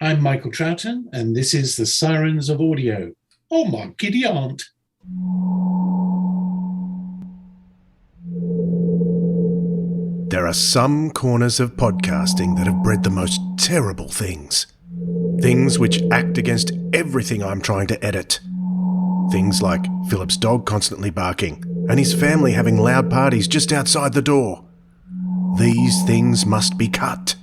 I'm Michael Troughton, and this is the Sirens of Audio. Oh, my giddy aunt. There are some corners of podcasting that have bred the most terrible things. Things which act against everything I'm trying to edit. Things like Philip's dog constantly barking and his family having loud parties just outside the door. These things must be cut.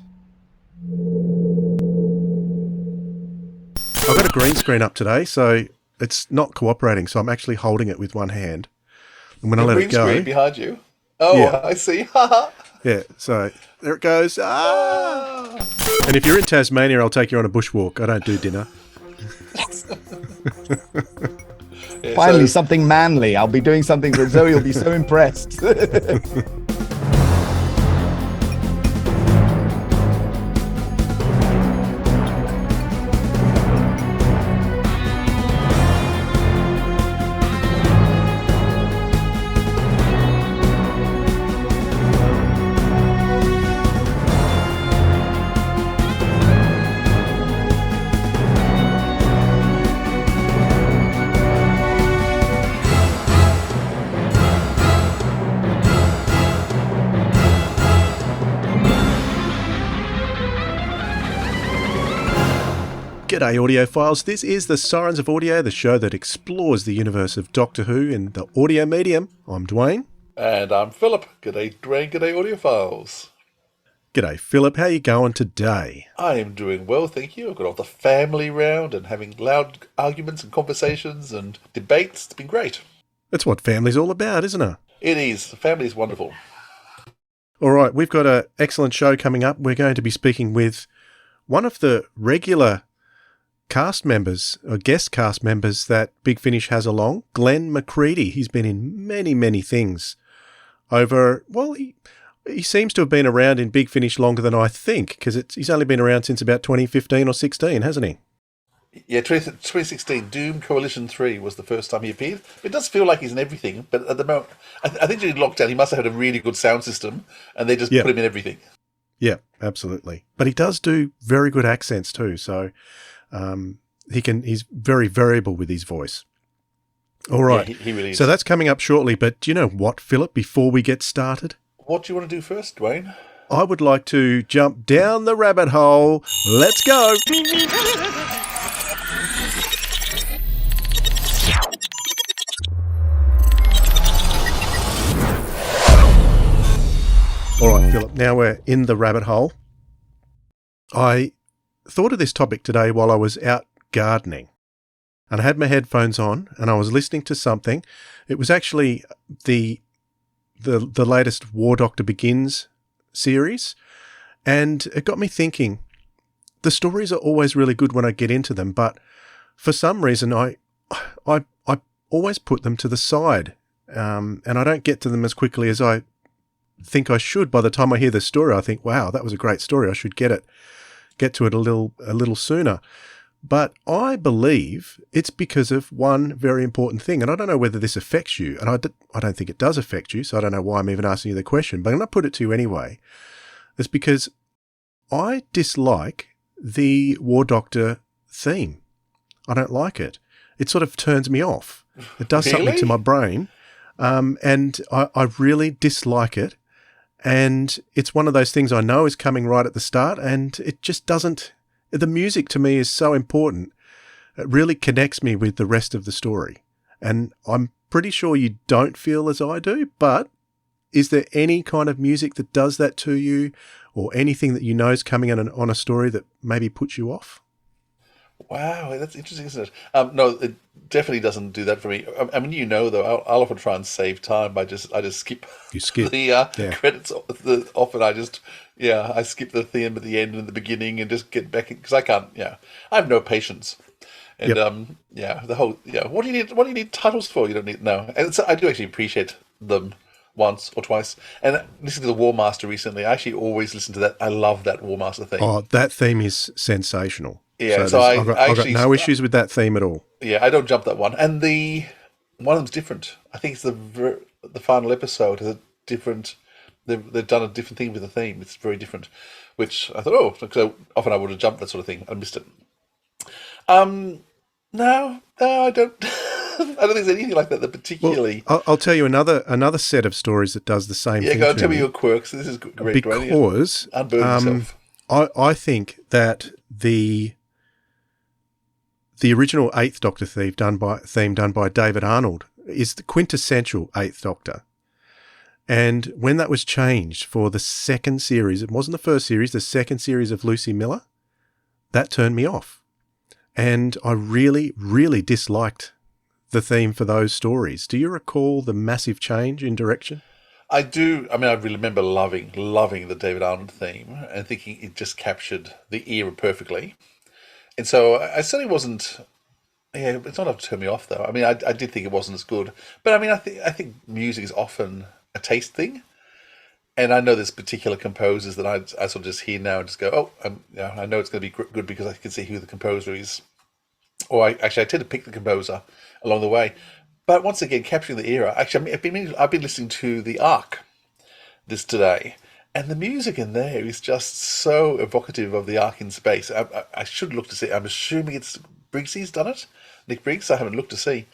I've got a green screen up today, so it's not cooperating, so I'm actually holding it with one hand. And when I let it go... green screen behind you? Oh, yeah. I see. Yeah, so there it goes. Ah! And if you're in Tasmania, I'll take you on a bushwalk. I don't do dinner. Yeah, finally, something manly. I'll be doing something that Zoe will be so impressed. G'day audiophiles, this is the Sirens of Audio, the show that explores the universe of Doctor Who in the audio medium. I'm Dwayne. And I'm Philip. G'day Dwayne, g'day audiophiles. G'day Philip, how you going today? I am doing well, thank you. I've got off the family round and having loud arguments and conversations and debates. It's been great. That's what family's all about, isn't it? It is. Family is wonderful. All right, we've got an excellent show coming up. We're going to be speaking with one of the regular cast members, or guest cast members that Big Finish has along, Glen McCready. He's been in many, many things over, well, he seems to have been around in Big Finish longer than I think, because he's only been around since about 2015 or 16, hasn't he? Yeah, 2016, Doom Coalition 3 was the first time he appeared. It does feel like he's in everything, but at the moment, I think during lockdown he must have had a really good sound system, and they just put him in everything. Yeah, absolutely. But he does do very good accents too, so... he's very variable with his voice. All right. Yeah, he really is. So that's coming up shortly, but do you know what, Philip, before we get started? What do you want to do first, Dwayne? I would like to jump down the rabbit hole. Let's go. All right, Philip, now we're in the rabbit hole. I thought of this topic today while I was out gardening, and I had my headphones on and I was listening to something. It was actually the latest War Doctor Begins series, and it got me thinking. The stories are always really good when I get into them, but for some reason I always put them to the side, and I don't get to them as quickly as I think I should. By the time I hear the story, I think, wow, that was a great story. I should get to it a little sooner. But I believe it's because of one very important thing, and I don't know whether this affects you, and I don't think it does affect you, so I don't know why I'm even asking you the question, but I'm going to put it to you anyway. It's because I dislike the War Doctor theme. I don't like it. It sort of turns me off. It does something to my brain, and I really dislike it. And it's one of those things I know is coming right at the start, and it just doesn't... The music to me is so important. It really connects me with the rest of the story. And I'm pretty sure you don't feel as I do, but is there any kind of music that does that to you, or anything that you know is coming in on a story that maybe puts you off? Wow, that's interesting, isn't it? No, it definitely doesn't do that for me. I mean, though, I'll often try and save time. I just skip. You skip the credits often. I skip the theme at the end and the beginning and just get back because I can't. Yeah, I have no patience. And the whole What do you need titles for? You don't need And I do actually appreciate them once or twice. And listening to the War Master recently, I actually always listen to that. I love that War Master theme. Oh, that theme is sensational. Yeah, I've got no issues with that theme at all. Yeah, I don't jump that one. And one of them's different. I think it's the final episode has a different. They've done a different thing with the theme. It's very different. which I thought, so often I would have jumped that sort of thing. I missed it. No, I don't. I don't think there's anything like that particularly. Well, I'll tell you another set of stories that does the same thing. Yeah, go on, tell me your quirks. This is great. Because unburden yourself. I think that the original Eighth Doctor theme done by David Arnold is the quintessential Eighth Doctor. And when that was changed for the second series, it wasn't the first series, the second series of Lucy Miller, that turned me off. And I really, really disliked the theme for those stories. Do you recall the massive change in direction? I do. I mean, I really remember loving the David Arnold theme and thinking it just captured the era perfectly. And so I certainly wasn't. Yeah, it's not enough to turn me off, though. I mean, I did think it wasn't as good. But I mean, I think music is often a taste thing. And I know there's particular composers that I sort of just hear now and just go, I know it's going to be good because I can see who the composer is. Or I tend to pick the composer along the way. But once again, capturing the era. Actually, I've been listening to The Ark today, and the music in there is just so evocative of the Ark in space. I should look to see. I'm assuming it's Briggsy's done it, Nick Briggs. I haven't looked to see,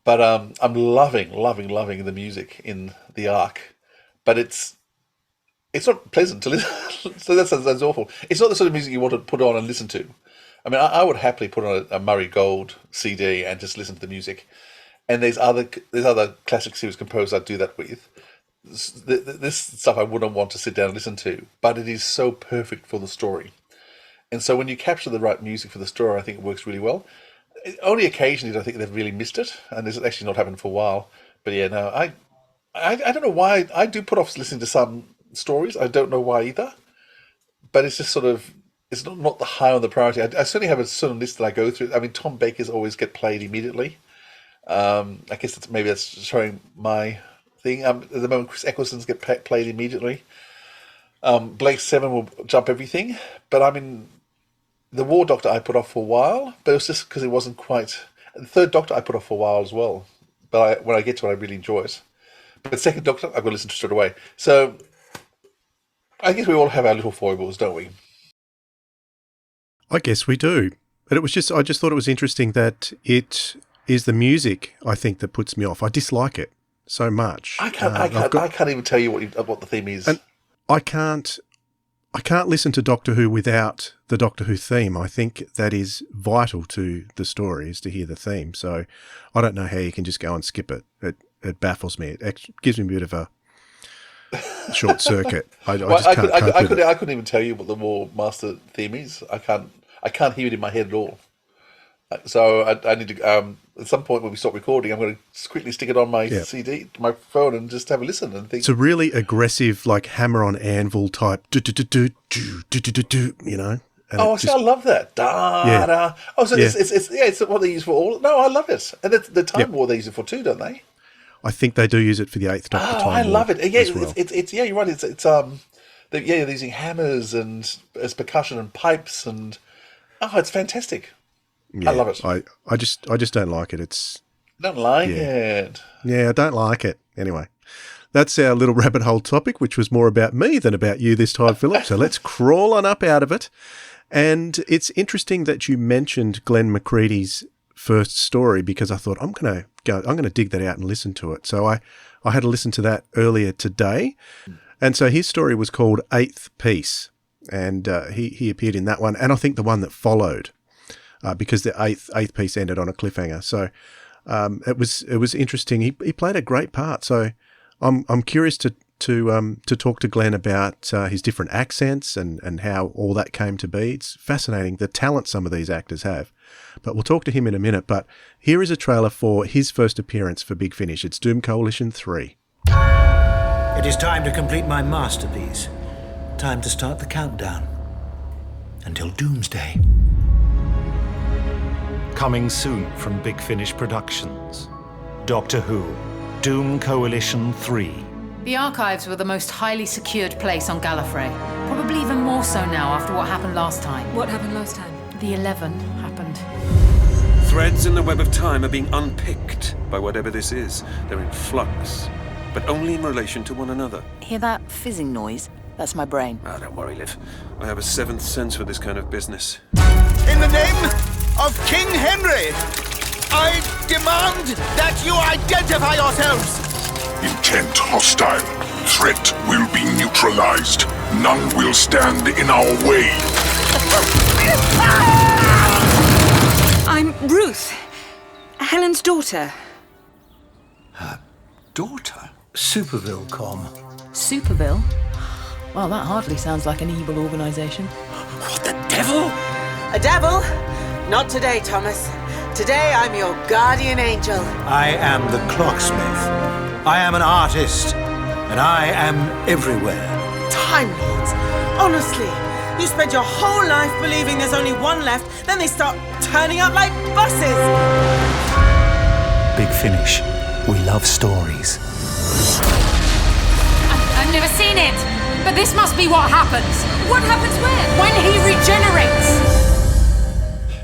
but I'm loving the music in The Ark. But it's not pleasant to listen. So that sounds awful. It's not the sort of music you want to put on and listen to. I mean, I would happily put on a Murray Gold CD and just listen to the music. And there's other classic series composers I do that with. This stuff I wouldn't want to sit down and listen to, but it is so perfect for the story. And so when you capture the right music for the story, I think it works really well. Only occasionally I think they've really missed it, and this has actually not happened for a while. But yeah, no, I don't know why. I do put off listening to some stories. I don't know why either. But it's just sort of, it's not the high on the priority. I certainly have a certain list that I go through. I mean, Tom Baker's always get played immediately. I guess that's showing my thing. At the moment, Chris Eccleston's get played immediately. Blake Seven will jump everything. But I mean, the War Doctor I put off for a while, but it was just because it wasn't quite. The Third Doctor I put off for a while as well. But when I get to it, I really enjoy it. But Second Doctor, I've got to listen to straight away. So I guess we all have our little foibles, don't we? I guess we do. But I just thought it was interesting that it is the music, I think, that puts me off. I dislike it so much. I can't even tell you what the theme is. And I can't listen to Doctor Who without the Doctor Who theme. I think that is vital to the story, is to hear the theme. So I don't know how you can just go and skip it. It baffles me. It gives me a bit of a short circuit. I couldn't even tell you what the War Master theme is. I can't hear it in my head at all. So I need to, at some point when we stop recording, I'm going to quickly stick it on my CD, my phone, and just have a listen and think. It's a really aggressive, like hammer on anvil type, you know. I love that. Da. Oh, so it's what they use for all. No, I love it, and the Time War they use it for too, don't they? I think they do use it for the Eighth Doctor. I love it. Yeah, well. it's you're right. They're using hammers and as percussion and pipes and it's fantastic. Yeah, I love it. I just don't like it. It. Yeah, I don't like it. Anyway, that's our little rabbit hole topic, which was more about me than about you this time, Philip. So let's crawl on up out of it. And it's interesting that you mentioned Glen McCready's first story, because I thought I'm going to dig that out and listen to it. So I had to listen to that earlier today. And so his story was called Eighth Piece, and he appeared in that one, and I think the one that followed. Because the eighth piece ended on a cliffhanger, so it was interesting. He played a great part. So I'm curious to talk to Glenn about his different accents and how all that came to be. It's fascinating the talent some of these actors have. But we'll talk to him in a minute. But here is a trailer for his first appearance for Big Finish. It's Doom Coalition 3. It is time to complete my masterpiece. Time to start the countdown until Doomsday. Coming soon from Big Finish Productions. Doctor Who, Doom Coalition 3. The archives were the most highly secured place on Gallifrey. Probably even more so now after what happened last time. What happened last time? The 11 happened. Threads in the web of time are being unpicked by whatever this is. They're in flux, but only in relation to one another. Hear that fizzing noise? That's my brain. Ah, don't worry, Liv. I have a seventh sense for this kind of business. In the name of King Henry, I demand that you identify yourselves. Intent hostile. Threat will be neutralized. None will stand in our way. I'm Ruth, Helen's daughter. Her daughter? Superville com. Superville? Well, that hardly sounds like an evil organisation. What the devil? A devil? Not today, Thomas. Today I'm your guardian angel. I am the clocksmith. I am an artist. And I am everywhere. Time Lords. Honestly, you spend your whole life believing there's only one left, then they start turning up like buses. Big Finish. We love stories. I've never seen it, but this must be what happens. What happens where? When he regenerates.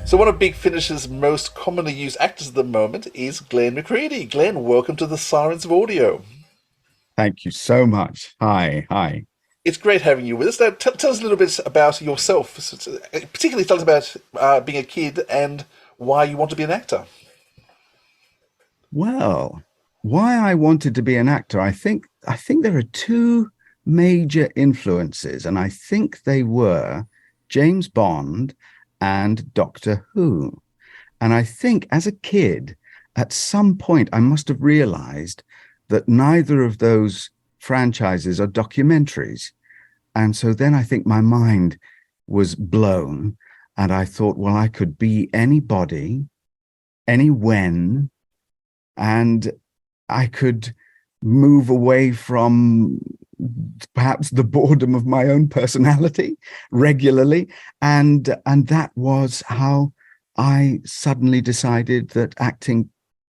So one of Big Finish's most commonly used actors at the moment is Glen McCready. Glen, welcome to the Sirens of Audio. Thank you so much. Hi. It's great having you with us. Now, tell us a little bit about yourself. Particularly tell us about being a kid and why you want to be an actor. Well, why I wanted to be an actor, I think there are two major influences, and I think they were James Bond and Doctor Who. And I think as a kid, at some point, I must have realized that neither of those franchises are documentaries. And so then I think my mind was blown, and I thought, well, I could be anybody, any when, and I could move away from perhaps the boredom of my own personality regularly. And that was how I suddenly decided that acting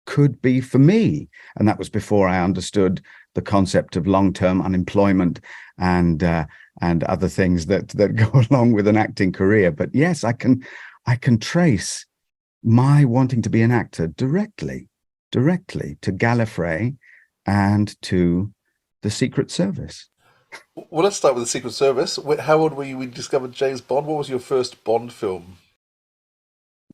could be for me. And that was before I understood the concept of long-term unemployment and other things that go along with an acting career. But yes, I can trace my wanting to be an actor directly to Gallifrey and to the Secret Service. Well, let's start with the Secret Service. How old were you when you discovered James Bond? What was your first Bond film?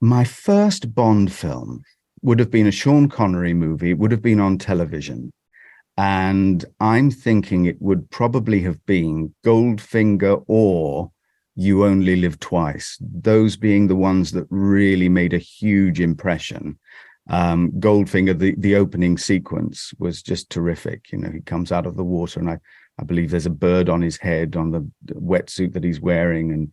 My first Bond film would have been a Sean Connery movie. It would have been on television. And I'm thinking it would probably have been Goldfinger or You Only Live Twice, those being the ones that really made a huge impression. Goldfinger, the opening sequence was just terrific. You know, he comes out of the water, and I believe there's a bird on his head on the wetsuit that he's wearing, and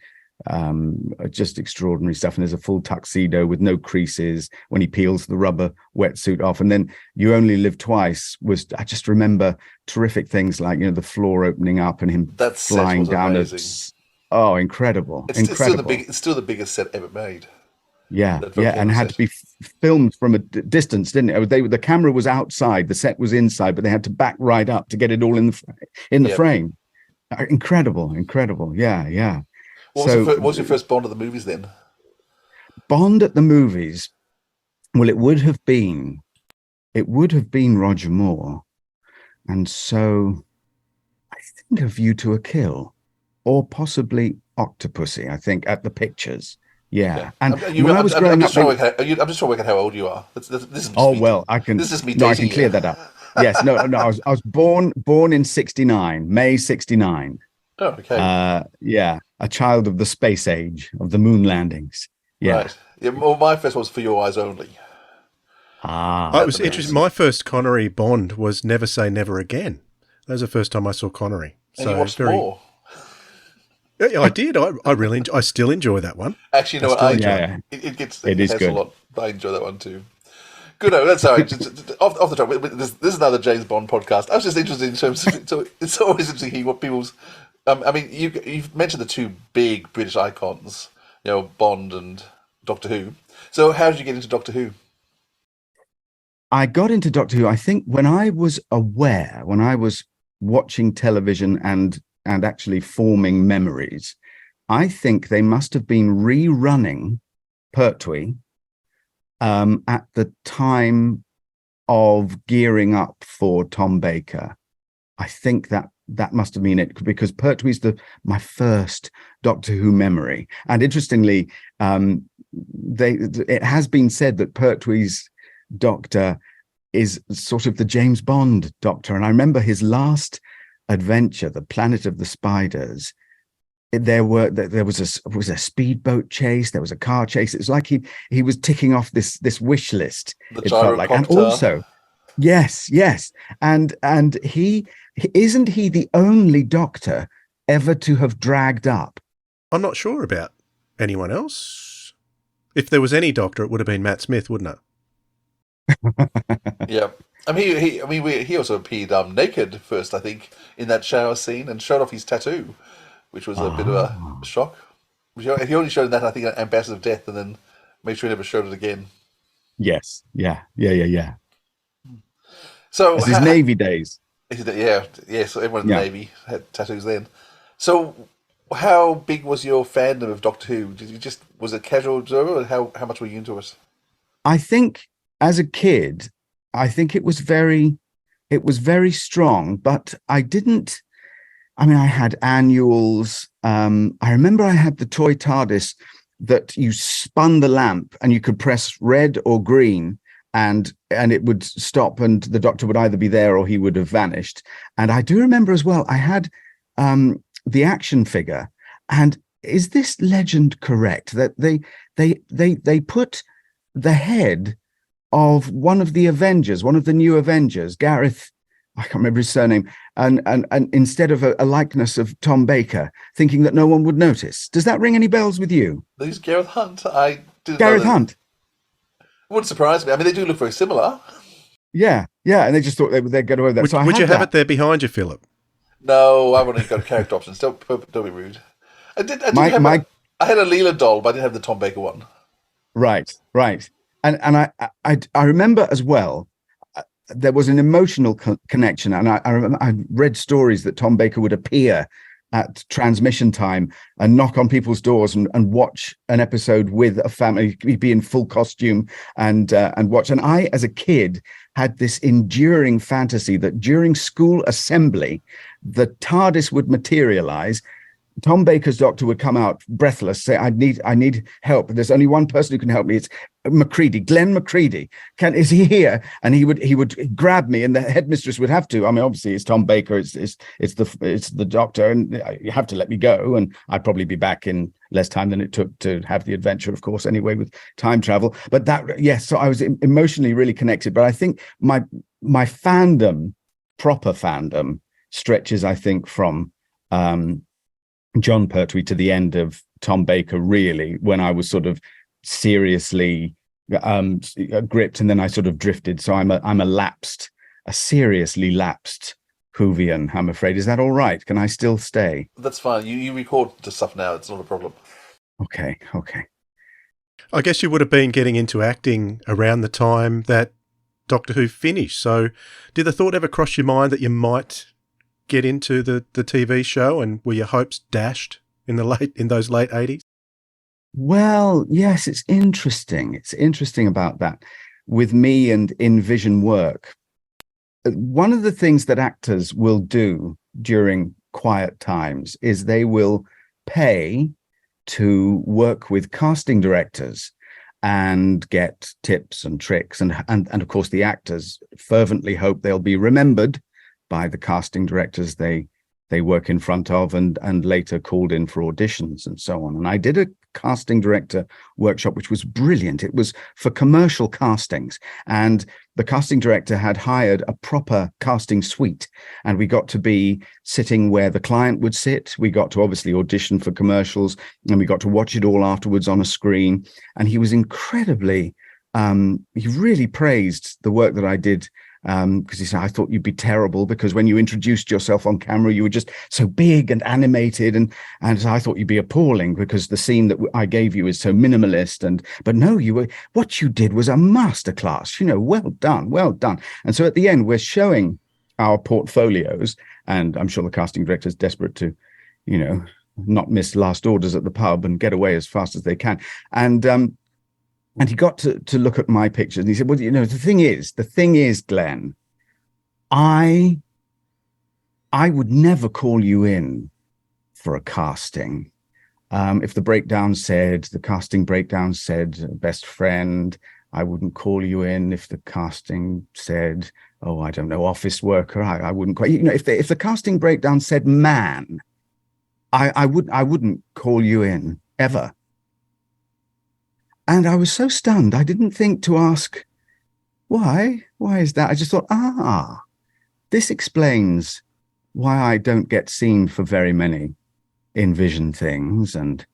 just extraordinary stuff. And there's a full tuxedo with no creases when he peels the rubber wetsuit off. And then You Only Live Twice was, I just remember terrific things like, you know, the floor opening up and him flying down. Oh, incredible. Incredible. It's still the biggest set ever made. Yeah, and had to be filmed from a distance, didn't it? The camera was outside, the set was inside, but they had to back right up to get it all in the frame. Incredible. Yeah. What was your first Bond at the movies then? Bond at the movies, well, it would have been Roger Moore, and so I think A View to a Kill, or possibly Octopussy. I think at the pictures. Yeah, and when I was growing up, I'm just trying to work out how old you are. This is I can. This is me. No, I can clear that up. Yes, no. I was born in '69, May '69. Oh, okay. Yeah, a child of the space age, of the moon landings. Yeah. Right. Yeah. Well, my first was For Your Eyes Only. It was interesting. My first Connery Bond was Never Say Never Again. That was the first time I saw Connery. And you watched more. Yeah, I did. I still enjoy that one. Actually, you know what? I enjoy it. It is good. A lot. I enjoy that one too. Good. No, that's sorry. Off the top. This is another James Bond podcast. I was just interested in terms of. So it's always interesting to hear what people's. I mean, you've mentioned the two big British icons, you know, Bond and Doctor Who. So how did you get into Doctor Who? I got into Doctor Who, I think, when I was watching television and actually forming memories. I think they must have been rerunning Pertwee at the time of gearing up for Tom Baker. I think that that must have been it, because Pertwee's my first Doctor Who memory. And interestingly, it has been said that Pertwee's Doctor is sort of the James Bond Doctor. And I remember his last adventure, the Planet of the Spiders. There was a speedboat chase, there was a car chase. It was like he was ticking off this wish list. It felt like, and also, yes, and he isn't he the only Doctor ever to have dragged up? I'm not sure about anyone else. If there was any Doctor, it would have been Matt Smith, wouldn't it? Yeah, I mean, he also appeared naked first, I think, in that shower scene, and showed off his tattoo, which was a bit of a shock. He only showed that, I think, at Ambassador of Death, and then made sure he never showed it again. Yes, yeah. So it's his Navy days. Yeah. So everyone in the Navy had tattoos then. So, how big was your fandom of Doctor Who? Was it casual observer, or how much were you into it? I think as a kid, I think it was very strong, but I had annuals. I remember I had the toy TARDIS that you spun the lamp and you could press red or green and it would stop, and the Doctor would either be there or he would have vanished. And I do remember as well, I had the action figure. And is this legend correct that they put the head of one of the Avengers, one of the new Avengers, Gareth, I can't remember his surname, and instead of a likeness of Tom Baker, thinking that no one would notice? Does that ring any bells with you? Who's Gareth Hunt? Gareth Hunt. It wouldn't surprise me. I mean, they do look very similar. Yeah, and they just thought they'd get away with that. Would you have it there behind you, Philip? No, I wouldn't have got character options. Don't be rude. I had a Leela doll, but I didn't have the Tom Baker one. Right. And I remember as well, there was an emotional connection, and I remember I read stories that Tom Baker would appear at transmission time and knock on people's doors and watch an episode with a family. He'd be in full costume and watch. And I, as a kid, had this enduring fantasy that during school assembly, the TARDIS would materialize. Tom Baker's Doctor would come out breathless, say, I need help. There's only one person who can help me. It's McCready, Glen McCready. Is he here? And he would grab me, and the headmistress would have to. I mean, obviously it's Tom Baker, it's the Doctor, and you have to let me go. And I'd probably be back in less time than it took to have the adventure, of course, anyway, with time travel. But so I was emotionally really connected. But I think my fandom, proper fandom, stretches, I think, from John Pertwee to the end of Tom Baker, really, when I was sort of seriously gripped, and then I sort of drifted. So I'm a seriously lapsed Whovian, I'm afraid. Is that all right? Can I still stay? That's fine. You record the stuff now. It's not a problem. Okay. I guess you would have been getting into acting around the time that Doctor Who finished. So did the thought ever cross your mind that you might get into the TV show, and were your hopes dashed in those late 80s? Well, yes, it's interesting. It's interesting about that with me and in vision work. One of the things that actors will do during quiet times is they will pay to work with casting directors and get tips and tricks. And of course, the actors fervently hope they'll be remembered by the casting directors they work in front of, and later called in for auditions and so on. And I did a casting director workshop, which was brilliant. It was for commercial castings, and the casting director had hired a proper casting suite, and we got to be sitting where the client would sit. We got to obviously audition for commercials, and we got to watch it all afterwards on a screen. And he was incredibly, he really praised the work that I did, because he said, I thought you'd be terrible, because when you introduced yourself on camera, you were just so big and animated, and I thought you'd be appalling because the scene that I gave you is so minimalist. But no, what you did was a masterclass. Well done. And so at the end, we're showing our portfolios, and I'm sure the casting director is desperate to, not miss last orders at the pub and get away as fast as they can. And he got to look at my pictures, and he said, well, the thing is, Glenn, I I would never call you in for a casting. If the casting breakdown said best friend, I wouldn't call you in. If the casting said, oh, I don't know, office worker, I wouldn't call you. If the casting breakdown said man, I wouldn't call you in ever. And I was so stunned. I didn't think to ask, why? Why is that? I just thought, this explains why I don't get seen for very many Envision things. And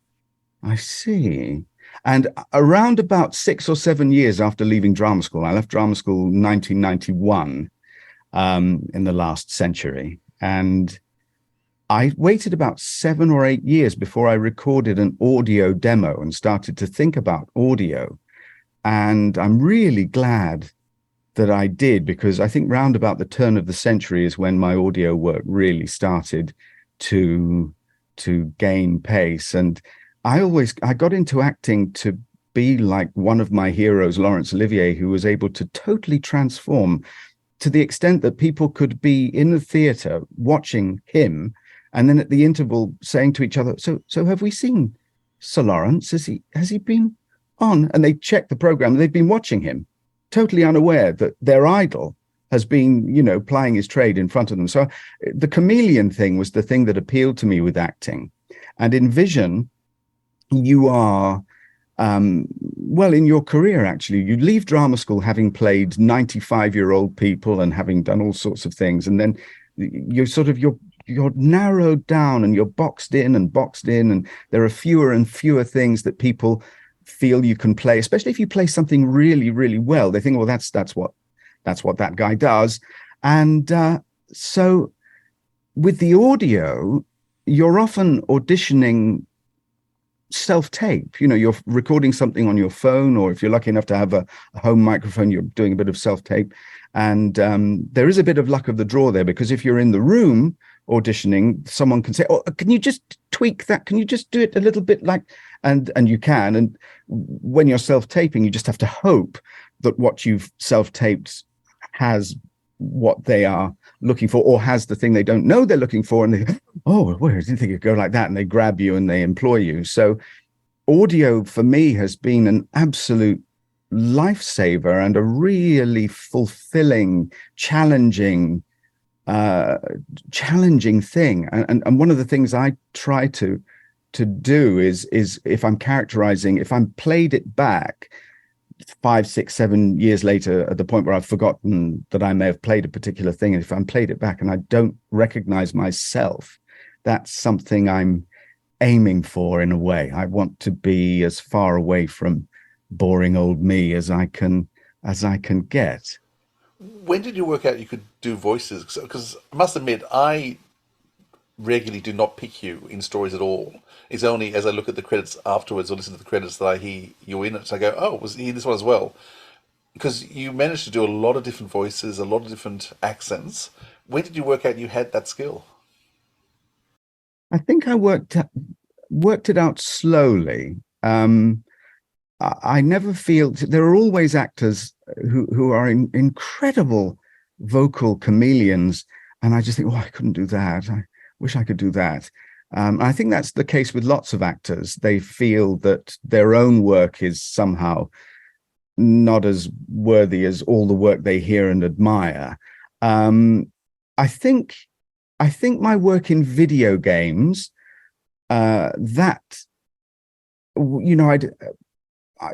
I see. And around about 6 or 7 years after leaving drama school, I left drama school in 1991, in the last century. And I waited about 7 or 8 years before I recorded an audio demo and started to think about audio. And I'm really glad that I did, because I think round about the turn of the century is when my audio work really started to gain pace. And I got into acting to be like one of my heroes, Laurence Olivier, who was able to totally transform to the extent that people could be in the theater watching him, and then at the interval saying to each other, so have we seen Sir Lawrence? Has he been on? And they check the program, and they've been watching him, totally unaware that their idol has been, plying his trade in front of them. So the chameleon thing was the thing that appealed to me with acting. And in Vision, you are, in your career, actually, you leave drama school having played 95-year-old people and having done all sorts of things. And then you're narrowed down and you're boxed in, and there are fewer and fewer things that people feel you can play, especially if you play something really, really well. They think, well, that's what that guy does. And so with the audio, you're often auditioning self-tape. You're recording something on your phone, or if you're lucky enough to have a home microphone, you're doing a bit of self-tape. And there is a bit of luck of the draw there, because if you're in the room auditioning, someone can say, oh, can you just tweak that? Can you just do it a little bit like, and you can. And when you're self-taping, you just have to hope that what you've self-taped has what they are looking for, or has the thing they don't know they're looking for. And they go, oh, well, I didn't think it'd go like that. And they grab you and they employ you. So audio for me has been an absolute lifesaver and a really fulfilling, challenging thing. And one of the things I try to do is if I'm characterizing, if I'm played it back 5, 6, 7 years later, at the point where I've forgotten that I may have played a particular thing, and if I'm played it back and I don't recognize myself, that's something I'm aiming for in a way. I want to be as far away from boring old me as I can get. When did you work out you could do voices? Because I must admit, I regularly do not pick you in stories at all. It's only as I look at the credits afterwards or listen to the credits that I hear you in it. So I go, oh, was he in this one as well? Because you managed to do a lot of different voices, a lot of different accents. When did you work out you had that skill? I think I worked it out slowly. I never feel, there are always actors who are incredible vocal chameleons, and I just think, oh, I couldn't do that. I wish I could do that. I think that's the case with lots of actors. They feel that their own work is somehow not as worthy as all the work they hear and admire. I think my work in video games,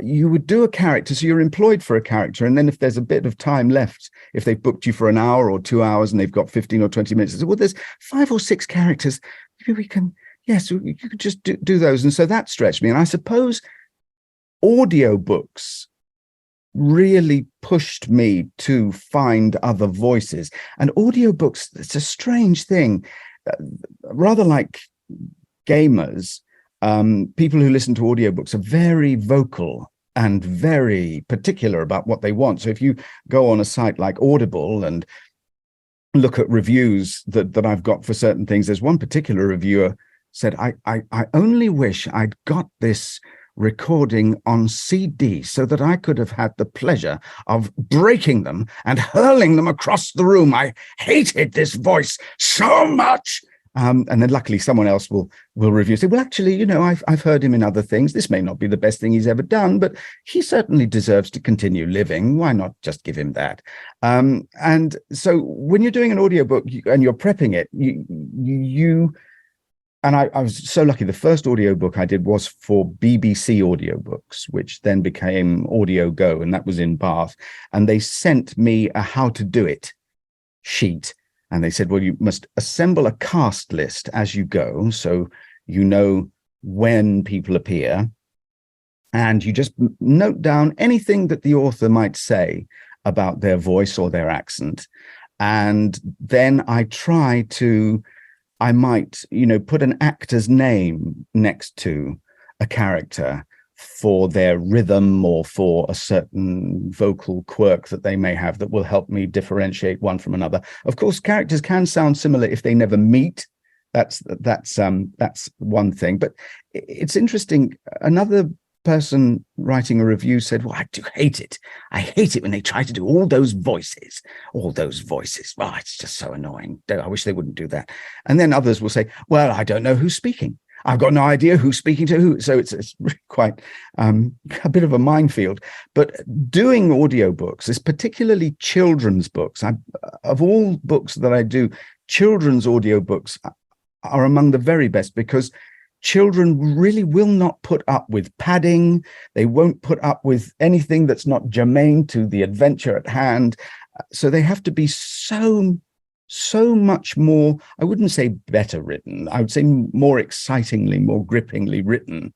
you would do a character, so you're employed for a character, and then if there's a bit of time left, if they've booked you for an hour or 2 hours and they've got 15 or 20 minutes, well, there's 5 or 6 characters, maybe we can, yes, you could just do those. And so that stretched me. And I suppose audiobooks really pushed me to find other voices. And audiobooks, it's a strange thing, rather like gamers. People who listen to audiobooks are very vocal and very particular about what they want. So if you go on a site like Audible and look at reviews that I've got for certain things, there's one particular reviewer said, I only wish I'd got this recording on CD so that I could have had the pleasure of breaking them and hurling them across the room. I hated this voice so much. And then luckily someone else will review, say, well, actually, you know, I've heard him in other things. This may not be the best thing he's ever done, but he certainly deserves to continue living. Why not just give him that? And so when you're doing an audiobook and you're prepping it, and I was so lucky. The first audiobook I did was for BBC audiobooks, which then became Audio Go, and that was in Bath. And they sent me a how to do it sheet. And they said, well, you must assemble a cast list as you go, so you know when people appear. And you just note down anything that the author might say about their voice or their accent. And then I might, you know, put an actor's name next to a character for their rhythm or for a certain vocal quirk that they may have that will help me differentiate one from another. Of course, characters can sound similar if they never meet. That's one thing. But it's interesting. Another person writing a review said, well, I do hate it. I hate it when they try to do all those voices. Well, it's just so annoying. I wish they wouldn't do that. And then others will say, well, I don't know who's speaking. I've got no idea who's speaking to who. So it's really quite a bit of a minefield. But doing audiobooks is particularly children's books. Of all books that I do, children's audiobooks are among the very best because children really will not put up with padding. They won't put up with anything that's not germane to the adventure at hand. So they have to be so much more, I wouldn't say better written, I would say more excitingly, more grippingly written.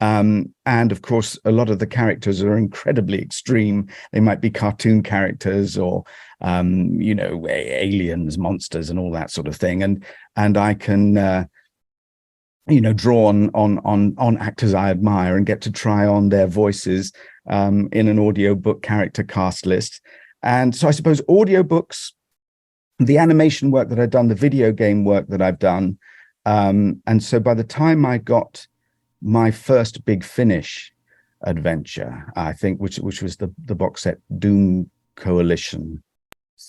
And of course, a lot of the characters are incredibly extreme. They might be cartoon characters or, you know, aliens, monsters and all that sort of thing. And I can, you know, draw on actors I admire and get to try on their voices in an audiobook character cast list. And so I suppose audiobooks, the animation work that I've done, the video game work that I've done. And so by the time I got my first Big Finish adventure, I think, which was the box set Doom Coalition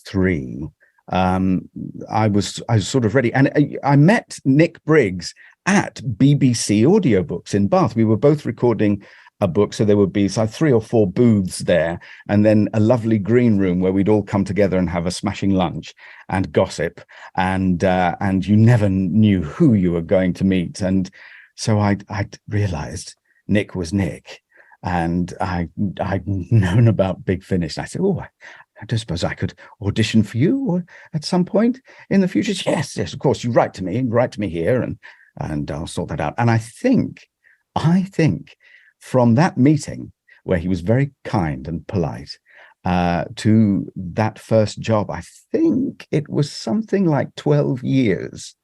3, I was sort of ready. And I met Nick Briggs at BBC Audiobooks in Bath. We were both recording a book, so there would be 3 or 4 booths there, and then a lovely green room where we'd all come together and have a smashing lunch and gossip, and you never knew who you were going to meet. And so I realized Nick was Nick, and I'd known about Big Finish. And I said, oh, I don't suppose I could audition for you or at some point in the future. Yes, of course. You write to me here, and I'll sort that out. And I think from that meeting, where he was very kind and polite, to that first job, I think it was something like 12 years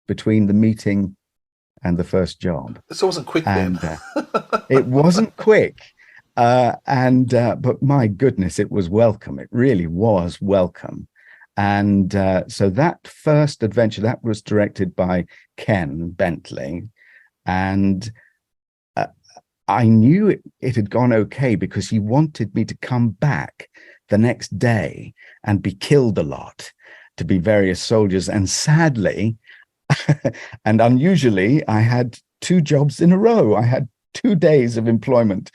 between the meeting and the first job. This wasn't quick then. It wasn't quick. But my goodness, it was welcome. It really was welcome. And so that first adventure, that was directed by Ken Bentley. And I knew it had gone okay because he wanted me to come back the next day and be killed a lot, to be various soldiers. And sadly, and unusually, I had 2 jobs in a row. I had 2 days of employment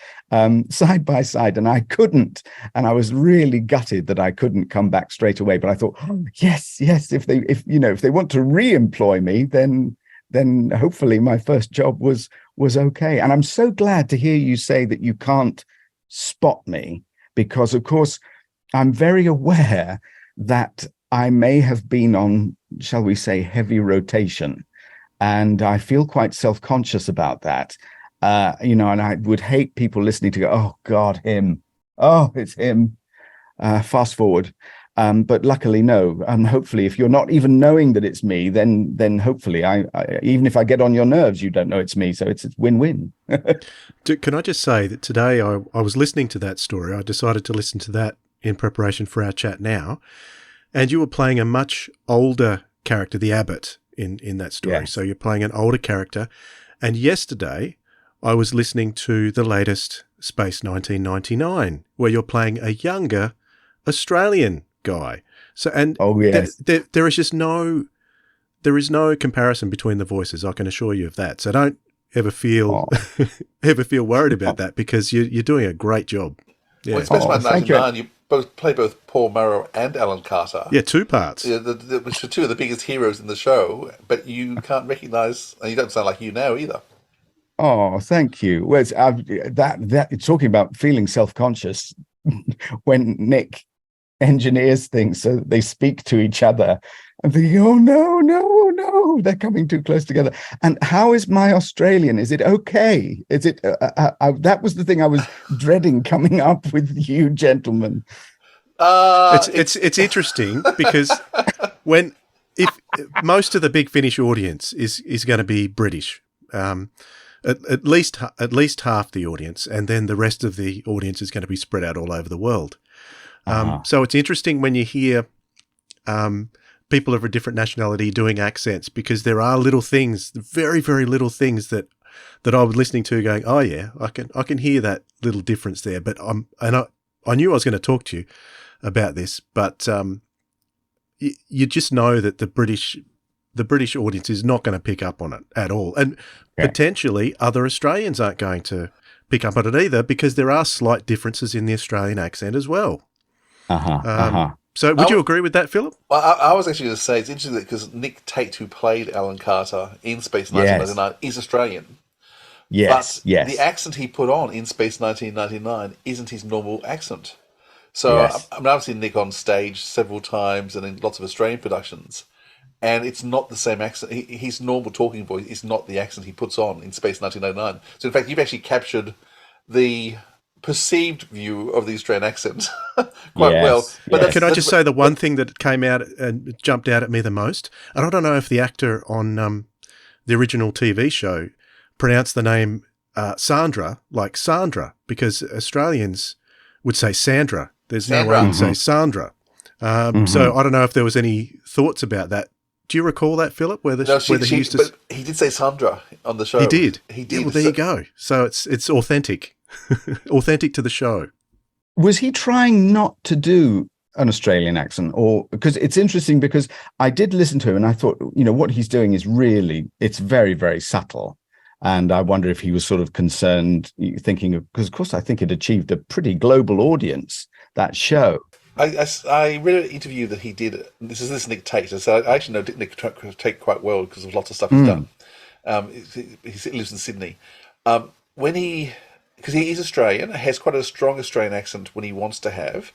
side by side, and I couldn't. And I was really gutted that I couldn't come back straight away. But I thought, oh, yes, if they want to re-employ me, then hopefully my first job was okay. And I'm so glad to hear you say that you can't spot me, because of course I'm very aware that I may have been on, shall we say, heavy rotation, and I feel quite self-conscious about that. And I would hate people listening to go, oh God, him. Oh, it's him. Fast forward. But luckily, no. And hopefully, if you're not even knowing that it's me, then hopefully, I even if I get on your nerves, you don't know it's me. So it's win-win. Can I just say that today I was listening to that story. I decided to listen to that in preparation for our chat now. And you were playing a much older character, the Abbot, in that story. Yes. So you're playing an older character. And yesterday, I was listening to the latest Space 1999, where you're playing a younger Australian guy. So, and yes. there is just there is no comparison between the voices. I can assure you of that. So don't ever feel worried about that, because you're doing a great job. Yeah. Well, in Space 1999, you play both Paul Morrow and Alan Carter. Yeah, two parts. Yeah, which are two of the biggest heroes in the show, but you can't recognise, and you don't sound like you now either. Oh, thank you. Well, talking about feeling self-conscious when Nick engineers things so they speak to each other. I'm thinking, oh no, they're coming too close together. And how is my Australian? Is it okay? Is it? That was the thing I was dreading coming up with you gentlemen. It's interesting because if most of the Big Finish audience is going to be British. At least half the audience, and then the rest of the audience is going to be spread out all over the world. So it's interesting when you hear people of a different nationality doing accents, because there are little things, very, very little things that I was listening to going, oh yeah, I can hear that little difference there. But I knew I was going to talk to you about this, but you just know that the British audience is not going to pick up on it at all. And potentially other Australians aren't going to pick up on it either, because there are slight differences in the Australian accent as well. So would you agree with that, Philip? Well, I was actually going to say, it's interesting because Nick Tate, who played Alan Carter in Space 1999, is Australian. Yes, but the accent he put on in Space 1999 isn't his normal accent. So I've seen Nick on stage several times and in lots of Australian productions, and it's not the same accent. His normal talking voice is not the accent he puts on in Space 1999. So in fact, you've actually captured the perceived view of the Australian accent quite well. But can I just say the one thing that came out and jumped out at me the most? And I don't know if the actor on the original TV show pronounced the name Sandra like Sandra, because Australians would say Sandra. There's no way you'd say Sandra. So I don't know if there was any thoughts about that. Do you recall that, Philip? But he did say Sandra on the show. He did. Yeah, well, there you go. So it's authentic, authentic to the show. Was he trying not to do an Australian accent, or because it's interesting because I did listen to him and I thought, what he's doing is it's very, very subtle. And I wonder if he was sort of concerned, thinking because of course I think it achieved a pretty global audience, that show. I read an interview that he did. This is Nick Tate. So I actually know Nick Tate quite well because of lots of stuff he's done. He lives in Sydney. Because he is Australian, has quite a strong Australian accent when he wants to have.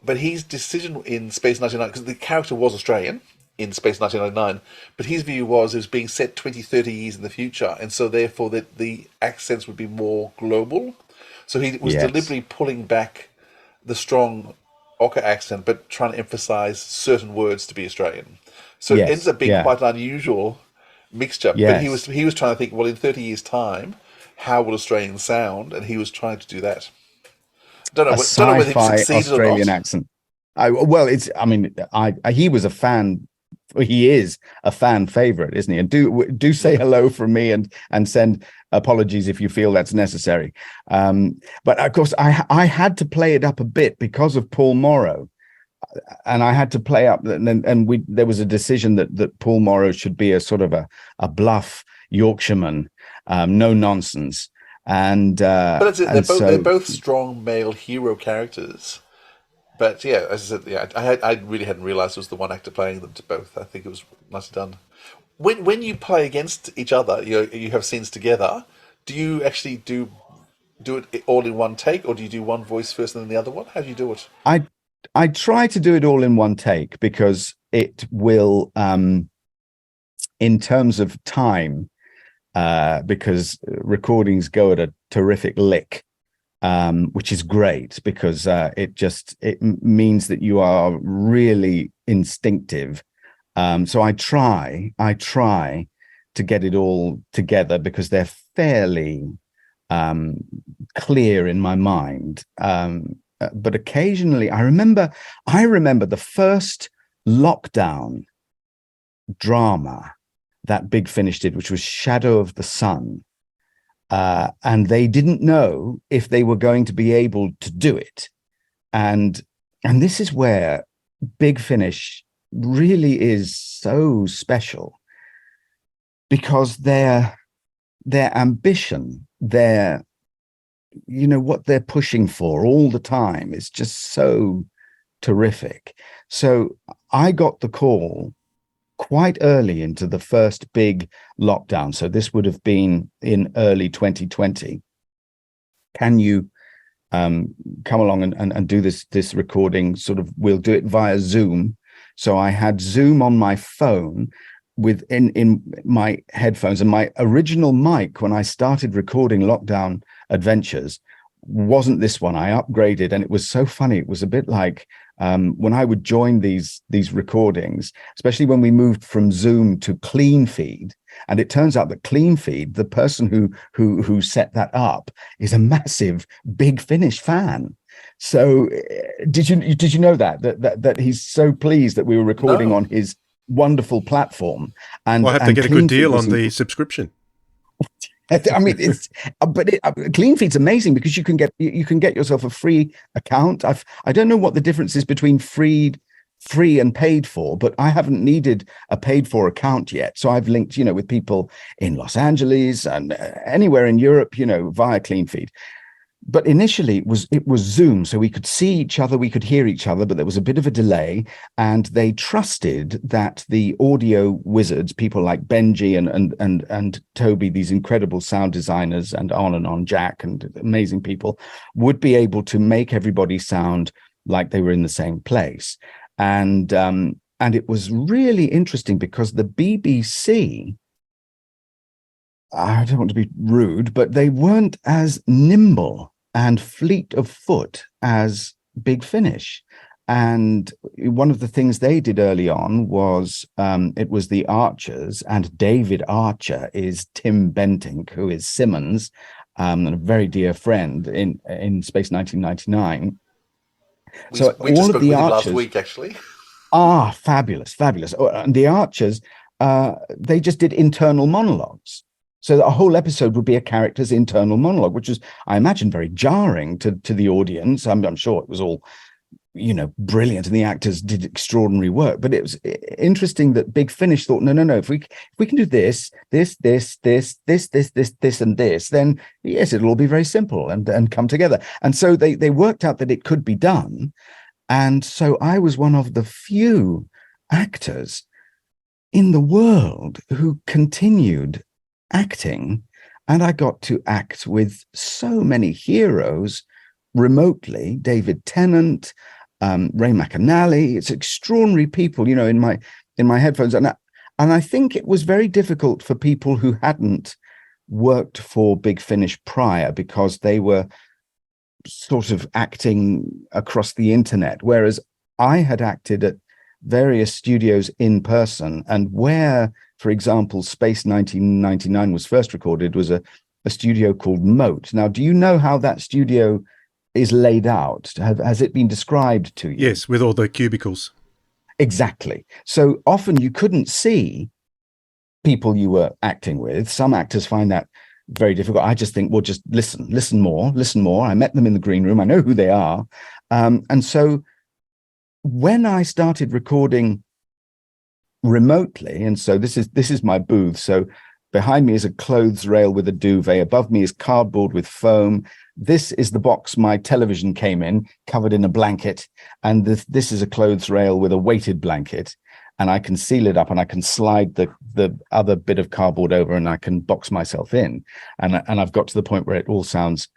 But his decision in Space 1999, because the character was Australian in Space 1999, but his view was it was being set 20, 30 years in the future, and so therefore the accents would be more global. So he was deliberately pulling back the strong Ocker accent, but trying to emphasise certain words to be Australian. So it ends up being quite an unusual mixture. But he was trying to think, well, in 30 years' time, how will Australians sound? And he was trying to do that. Don't know whether he succeeded Australian or not. accent. He was a fan. He is a fan favorite, isn't he? And do say hello from me and send apologies if you feel that's necessary. But of course, I had to play it up a bit because of Paul Morrow, and I had to play up. And there was a decision that Paul Morrow should be a sort of a bluff Yorkshireman, no nonsense. And but they're both strong male hero characters. But yeah, as I said, I really hadn't realised it was the one actor playing them to both. I think it was nicely done. When you play against each other, you have scenes together. Do you actually do it all in one take, or do you do one voice first and then the other one? How do you do it? I try to do it all in one take because it will, in terms of time, because recordings go at a terrific lick. Which is great because it means that you are really instinctive. So I try to get it all together because they're fairly clear in my mind. But occasionally, I remember the first lockdown drama that Big Finish did, which was Shadow of the Sun. and they didn't know if they were going to be able to do it. And this is where Big Finish really is so special, because their ambition, their, you know, what they're pushing for all the time is just so terrific. So I got the call quite early into the first big lockdown. So this would have been in early 2020. Can you come along and do this recording? Sort of, we'll do it via Zoom. So I had Zoom on my phone with in my headphones, and my original mic when I started recording Lockdown Adventures wasn't this one. I upgraded, and it was so funny. It was a bit like when I would join these recordings, especially when we moved from Zoom to Clean Feed. And it turns out that Clean Feed, the person who set that up, is a massive Big Finish fan. So did you know that he's so pleased that we were recording on his wonderful platform? And I have to get a good deal on the subscription. I mean, Clean Feed's amazing because you can get yourself a free account. I don't know what the difference is between free and paid for, but I haven't needed a paid for account yet. So I've linked, you know, with people in Los Angeles and anywhere in Europe, you know, via Clean Feed. But initially it was Zoom, so we could see each other, we could hear each other, but there was a bit of a delay, and they trusted that the audio wizards, people like Benji and Toby, these incredible sound designers, and on Jack, and amazing people, would be able to make everybody sound like they were in the same place. And it was really interesting because the BBC, I don't want to be rude, but they weren't as nimble and fleet of foot as Big Finish. And one of the things they did early on was it was the Archers, and David Archer is Tim Bentinck, who is Simmons, and a very dear friend in Space 1999. So we just all spoke of the with him Archers last week, actually. Fabulous. And the Archers, they just did internal monologues. So a whole episode would be a character's internal monologue, which was, I imagine, very jarring to the audience. I'm sure it was all, you know, brilliant, and the actors did extraordinary work. But it was interesting that Big Finish thought, no, if we can do this, and this, then yes, it'll all be very simple and come together. And so they worked out that it could be done. And so I was one of the few actors in the world who continued acting, and I got to act with so many heroes remotely. David Tennant, Ray McAnally. It's extraordinary people, you know, in my headphones. And I think it was very difficult for people who hadn't worked for Big Finish prior, because they were sort of acting across the internet, whereas I had acted at various studios in person. And where, for example, Space 1999 was first recorded was a studio called Moat. Now, do you know how that studio is laid out? Has it been described to you? Yes, with all the cubicles. Exactly. So often you couldn't see people you were acting with. Some actors find that very difficult. I just think, well, just listen more. I met them in the green room. I know who they are. And so when I started recording remotely, and so this is my booth. So behind me is a clothes rail with a duvet. Above me is cardboard with foam. This is the box my television came in, covered in a blanket. And this is a clothes rail with a weighted blanket. And I can seal it up, and I can slide the other bit of cardboard over, and I can box myself in. And I've got to the point where it sounds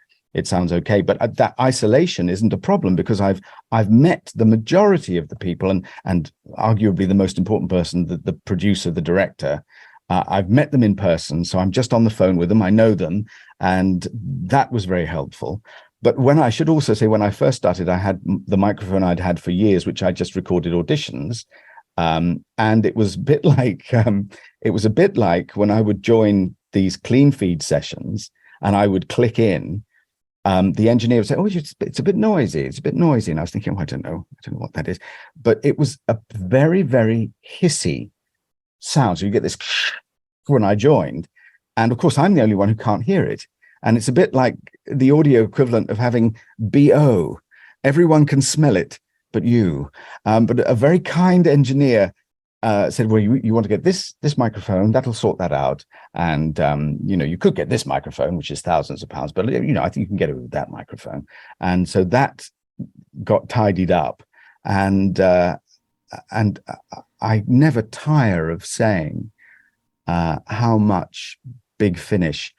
okay. But that isolation isn't a problem, because I've met the majority of the people, and arguably the most important person, the producer, the director. I've met them in person, so I'm just on the phone with them. I know them, and that was very helpful. But I should also say, when I first started, I had the microphone I'd had for years, which I just recorded auditions. And it was a bit like when I would join these Clean Feed sessions and I would click in, the engineer would say, "Oh, it's a bit noisy. It's a bit noisy." And I was thinking, "Oh, I don't know what that is." But it was a very, very hissy sound. So you get this when I joined. And of course, I'm the only one who can't hear it. And it's a bit like the audio equivalent of having BO. Everyone can smell it, but you. But a very kind engineer said, well, you want to get this microphone, that'll sort that out. And, you could get this microphone, which is thousands of pounds, but, I think you can get it with that microphone. And so that got tidied up. And I never tire of saying how much Big Finish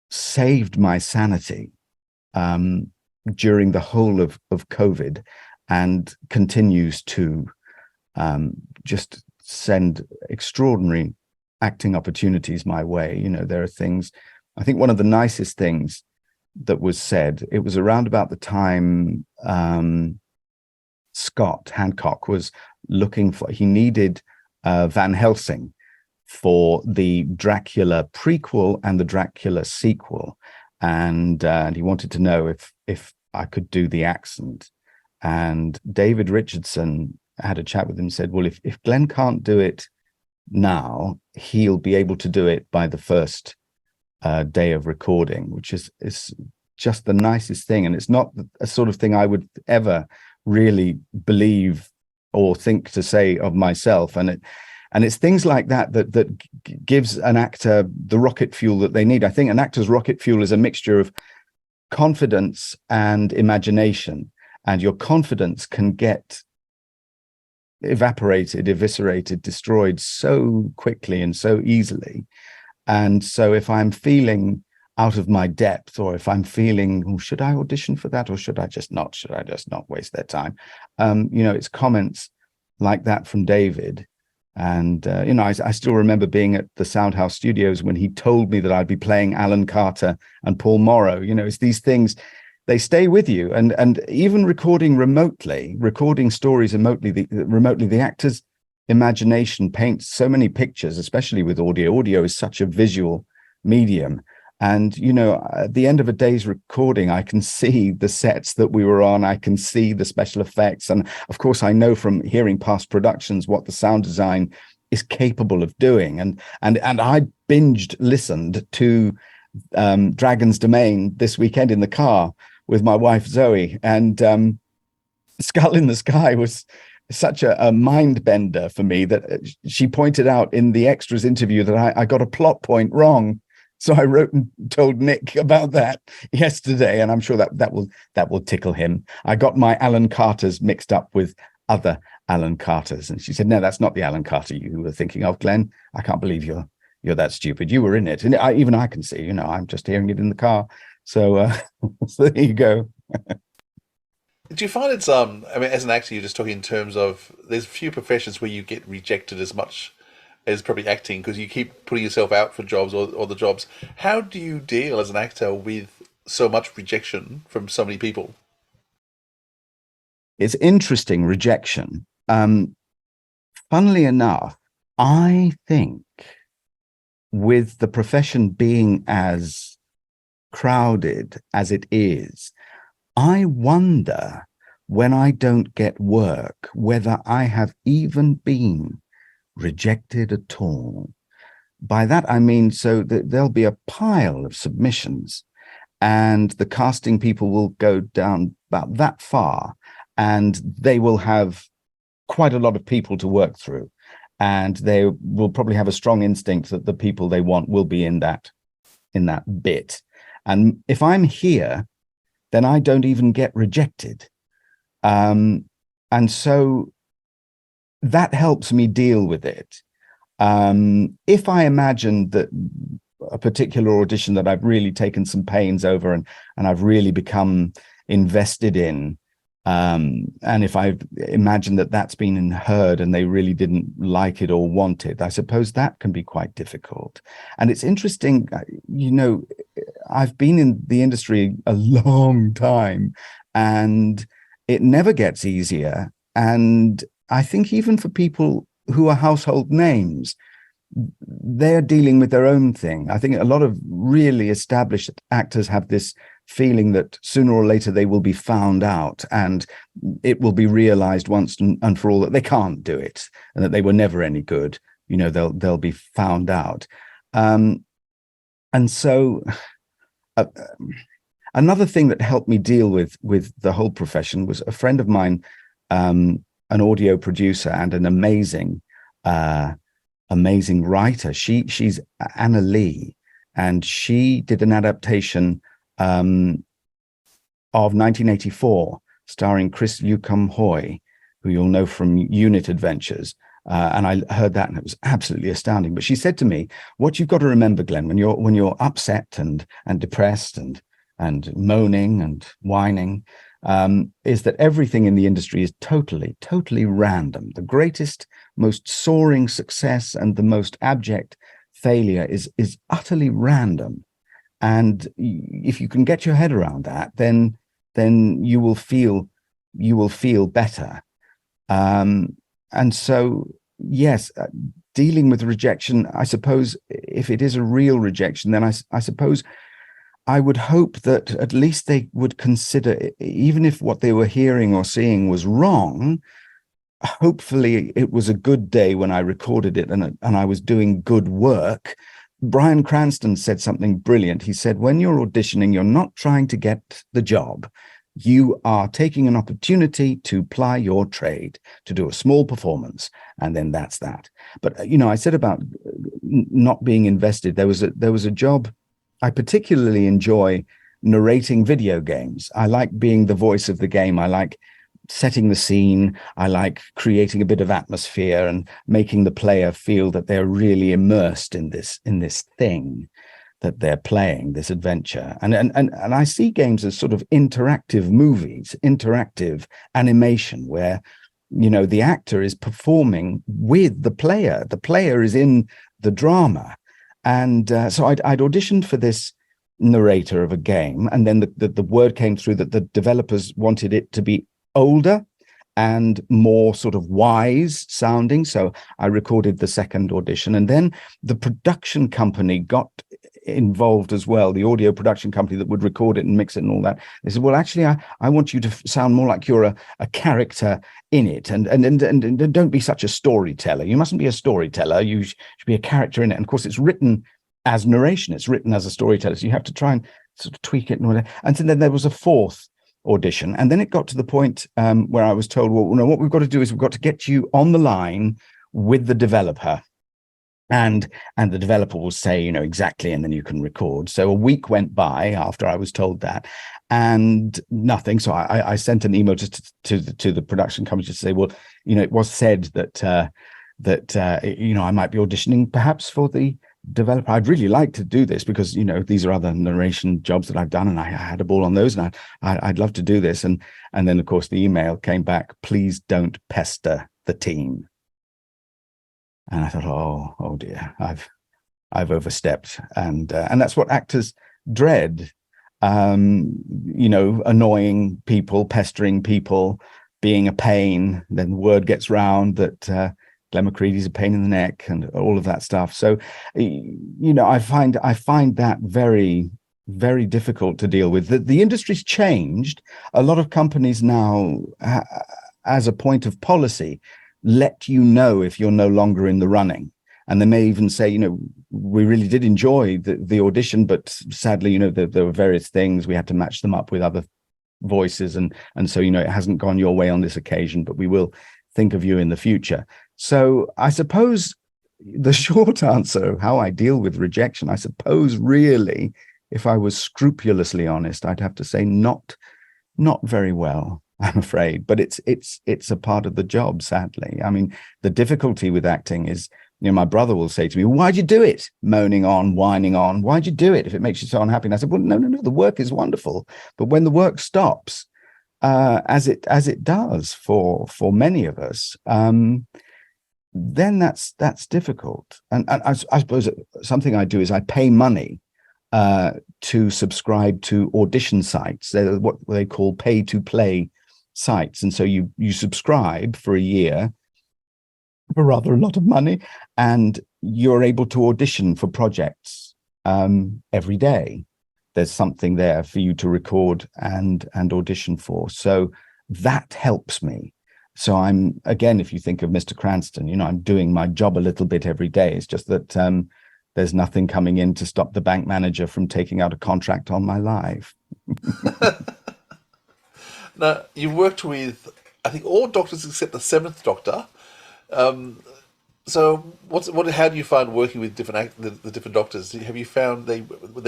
saved my sanity during the whole of COVID, and continues to just send extraordinary acting opportunities my way. There are things, I think one of the nicest things that was said, it was around about the time Scott Hancock was he needed Van Helsing for the Dracula prequel and the Dracula sequel. And he wanted to know if I could do the accent. And David Richardson had a chat with him and said, well, if Glenn can't do it now, he'll be able to do it by the first day of recording, which is just the nicest thing. And it's not a sort of thing I would ever really believe or think to say of myself. And it's things like that gives an actor the rocket fuel that they need. I think an actor's rocket fuel is a mixture of confidence and imagination, and your confidence can get eviscerated, destroyed so quickly and so easily. And so if I'm feeling out of my depth, or if I'm feeling, should I audition for that, or should I just not waste their time? It's comments like that from David. And, I still remember being at the Soundhouse Studios when he told me that I'd be playing Alan Carter and Paul Morrow. It's these things, they stay with you. And even recording stories remotely, the actor's imagination paints so many pictures, especially with audio. Audio is such a visual medium. And, at the end of a day's recording, I can see the sets that we were on. I can see the special effects. And of course, I know from hearing past productions what the sound design is capable of doing. And I listened to Dragon's Domain this weekend in the car with my wife, Zoe. And Skull in the Sky was such a mind bender for me that she pointed out in the extras interview that I got a plot point wrong. So I wrote and told Nick about that yesterday, and I'm sure that will tickle him. I got my Alan Carters mixed up with other Alan Carters, and she said, "No, that's not the Alan Carter you were thinking of, Glenn. I can't believe you're that stupid. You were in it, and even I can see. I'm just hearing it in the car." So, so there you go. Do you find it's as an actor, you're just talking in terms of there's few professions where you get rejected as much as probably acting, because you keep putting yourself out for jobs or the jobs. How do you deal as an actor with so much rejection from so many people? It's interesting, rejection. Funnily enough, I think with the profession being as crowded as it is, I wonder when I don't get work, whether I have even been rejected at all. By that I mean so that there'll be a pile of submissions and the casting people will go down about that far, and they will have quite a lot of people to work through, and they will probably have a strong instinct that the people they want will be in that bit. And if I'm here, then I don't even get rejected. And so that helps me deal with it. If I imagine that a particular audition that I've really taken some pains over and I've really become invested in, and if I imagine that that's been heard and they really didn't like it or want it, I suppose that can be quite difficult. And it's interesting, I've been in the industry a long time and it never gets easier. And I think even for people who are household names, they're dealing with their own thing. I think a lot of really established actors have this feeling that sooner or later they will be found out and it will be realized once and for all that they can't do it and that they were never any good. They'll be found out. and so uh, another thing that helped me deal with the whole profession was a friend of mine, an audio producer and an amazing writer. She's Anna Lee, and she did an adaptation of 1984 starring Chris Newcomb Hoy, who you'll know from Unit Adventures. And I heard that and it was absolutely astounding. But she said to me, what you've got to remember, Glenn, when you're upset and depressed and moaning and whining, is that everything in the industry is totally random. The greatest, most soaring success and the most abject failure is utterly random. And if you can get your head around that, then you will feel better. And so, yes, dealing with rejection, I suppose, if it is a real rejection, then I suppose I would hope that at least they would consider, even if what they were hearing or seeing was wrong, hopefully it was a good day when I recorded it and I was doing good work. Bryan Cranston said something brilliant. He said, when you're auditioning, you're not trying to get the job. You are taking an opportunity to ply your trade, to do a small performance, and then that's that. But, I said about not being invested. There was a job. I particularly enjoy narrating video games. I like being the voice of the game. I like setting the scene. I like creating a bit of atmosphere and making the player feel that they're really immersed in this thing that they're playing, this adventure. And I see games as sort of interactive movies, interactive animation, where, the actor is performing with the player. The player is in the drama. And so I'd auditioned for this narrator of a game. And then the word came through that the developers wanted it to be older and more sort of wise sounding. So I recorded the second audition. And then the production company got involved as well, the audio production company that would record it and mix it and all that. They said, well, actually, I want you to sound more like you're a character in it, and don't be such a storyteller. You mustn't be a storyteller. You should be a character in it. And of course, it's written as narration. It's written as a storyteller. So you have to try and sort of tweak it and all that. And so then there was a fourth audition. And then it got to the point where I was told, well, what we've got to do is we've got to get you on the line with the developer. And the developer will say, exactly, and then you can record. So a week went by after I was told that, and nothing. So I sent an email just to the production company to say, well, it was said that I might be auditioning perhaps for the developer. I'd really like to do this because these are other narration jobs that I've done, and I had a ball on those, and I'd love to do this. And then of course the email came back, please don't pester the team. And I thought, oh dear, I've overstepped, and that's what actors dread. Annoying people, pestering people, being a pain. Then word gets round that Glen McCready's a pain in the neck, and all of that stuff. So, I find that very, very difficult to deal with. The industry's changed. A lot of companies now, as a point of policy, let you know if you're no longer in the running. And they may even say, we really did enjoy the audition, but sadly, there were various things. We had to match them up with other voices. And so, it hasn't gone your way on this occasion, but we will think of you in the future. So I suppose the short answer of how I deal with rejection, I suppose really, if I was scrupulously honest, I'd have to say not very well. I'm afraid, but it's a part of the job, sadly. I mean, the difficulty with acting is, my brother will say to me, why'd you do it? Moaning on, whining on. Why'd you do it if it makes you so unhappy? And I said, well, no, the work is wonderful. But when the work stops, as it does for many of us, then that's difficult. And I suppose something I do is I pay money to subscribe to audition sites. They're what they call pay-to-play sites. And so you subscribe for a year for rather a lot of money, and you're able to audition for projects every day. There's something there for you to record and audition for. So that helps me. So I'm, again, if you think of Mr. Cranston, I'm doing my job a little bit every day. It's just that there's nothing coming in to stop the bank manager from taking out a contract on my life. Now, you've worked with, I think, all doctors except the seventh Doctor. So, how do you find working with the different doctors? Have you found they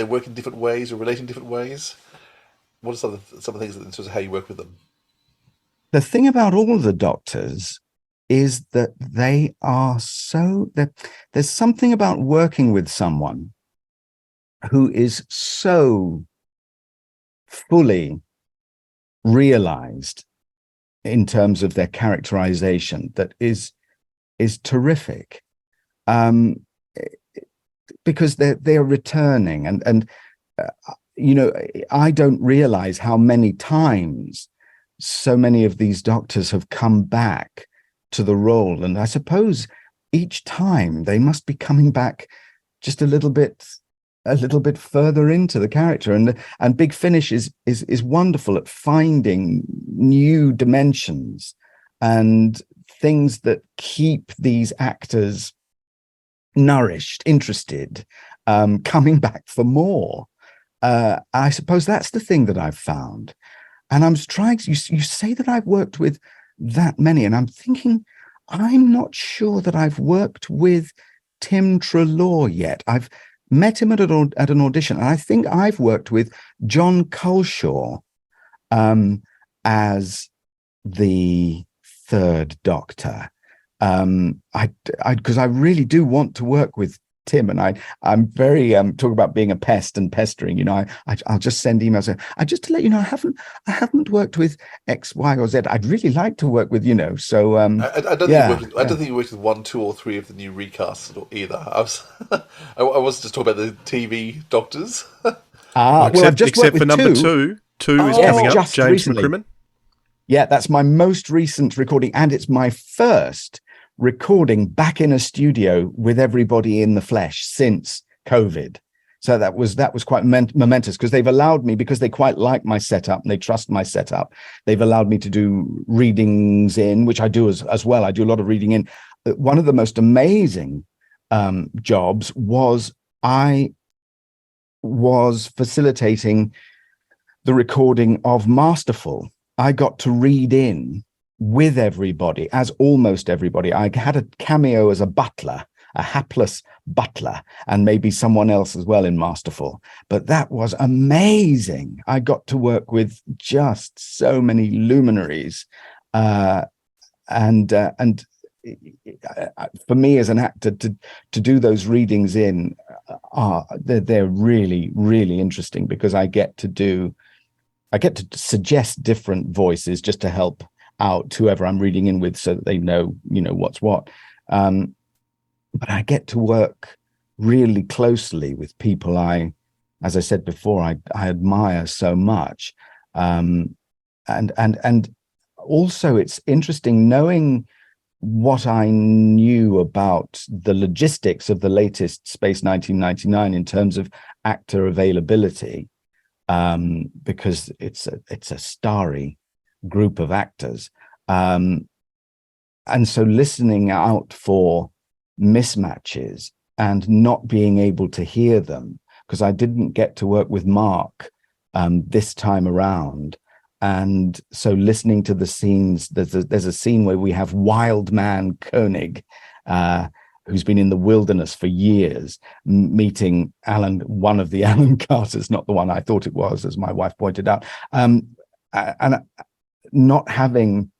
work in different ways or relate in different ways? What are some of the things in terms of how you work with them? The thing about all the doctors is that they are there's something about working with someone who is so fully realized in terms of their characterization that is terrific, because they're returning, and I don't realize how many times so many of these doctors have come back to the role, and I suppose each time they must be coming back just a little bit further into the character, and Big Finish is wonderful at finding new dimensions and things that keep these actors nourished, interested, coming back for more. I suppose that's the thing that I've found. And I'm trying to, you say that I've worked with that many, and I'm thinking, I'm not sure that I've worked with Tim Treloar yet. I've met him at an audition, and I think I've worked with John Culshaw as the third Doctor, because I really do want to work with Tim, and I'm very talk about being a pest and pestering. I'll just send emails. Just to let you know, I haven't worked with X, Y, or Z. I'd really like to work with So I don't think you worked with 1, 2, or 3 of the new recasts either. I was just talking about the TV Doctors. Except for number 2. 2 is coming up. James McCrimmon. Yeah, that's my most recent recording, and it's my first recording back in a studio with everybody in the flesh since COVID. So that was quite momentous, because they've allowed me, because they quite like my setup and they trust my setup, they've allowed me to do readings in, which I do as well. I do a lot of reading in. One of the most amazing jobs was I was facilitating the recording of Masterful. I got to read in with everybody, as almost everybody. I had a cameo as a butler, a hapless butler, and maybe someone else as well in Masterful. But that was amazing. I got to work with just so many luminaries, and for me as an actor to do those readings in, they're really, really interesting, because I get to suggest different voices just to help out whoever I'm reading in with, so that they know what's what. But I get to work really closely with people as I said before, I admire so much. And also it's interesting knowing what I knew about the logistics of the latest Space 1999 in terms of actor availability, because it's a starry group of actors, and so listening out for mismatches and not being able to hear them, because I didn't get to work with Mark this time around, and so listening to the scenes, there's a scene where we have Wild Man Koenig, who's been in the wilderness for years, meeting one of the Alan Carters, not the one I thought it was, as my wife pointed out, and not having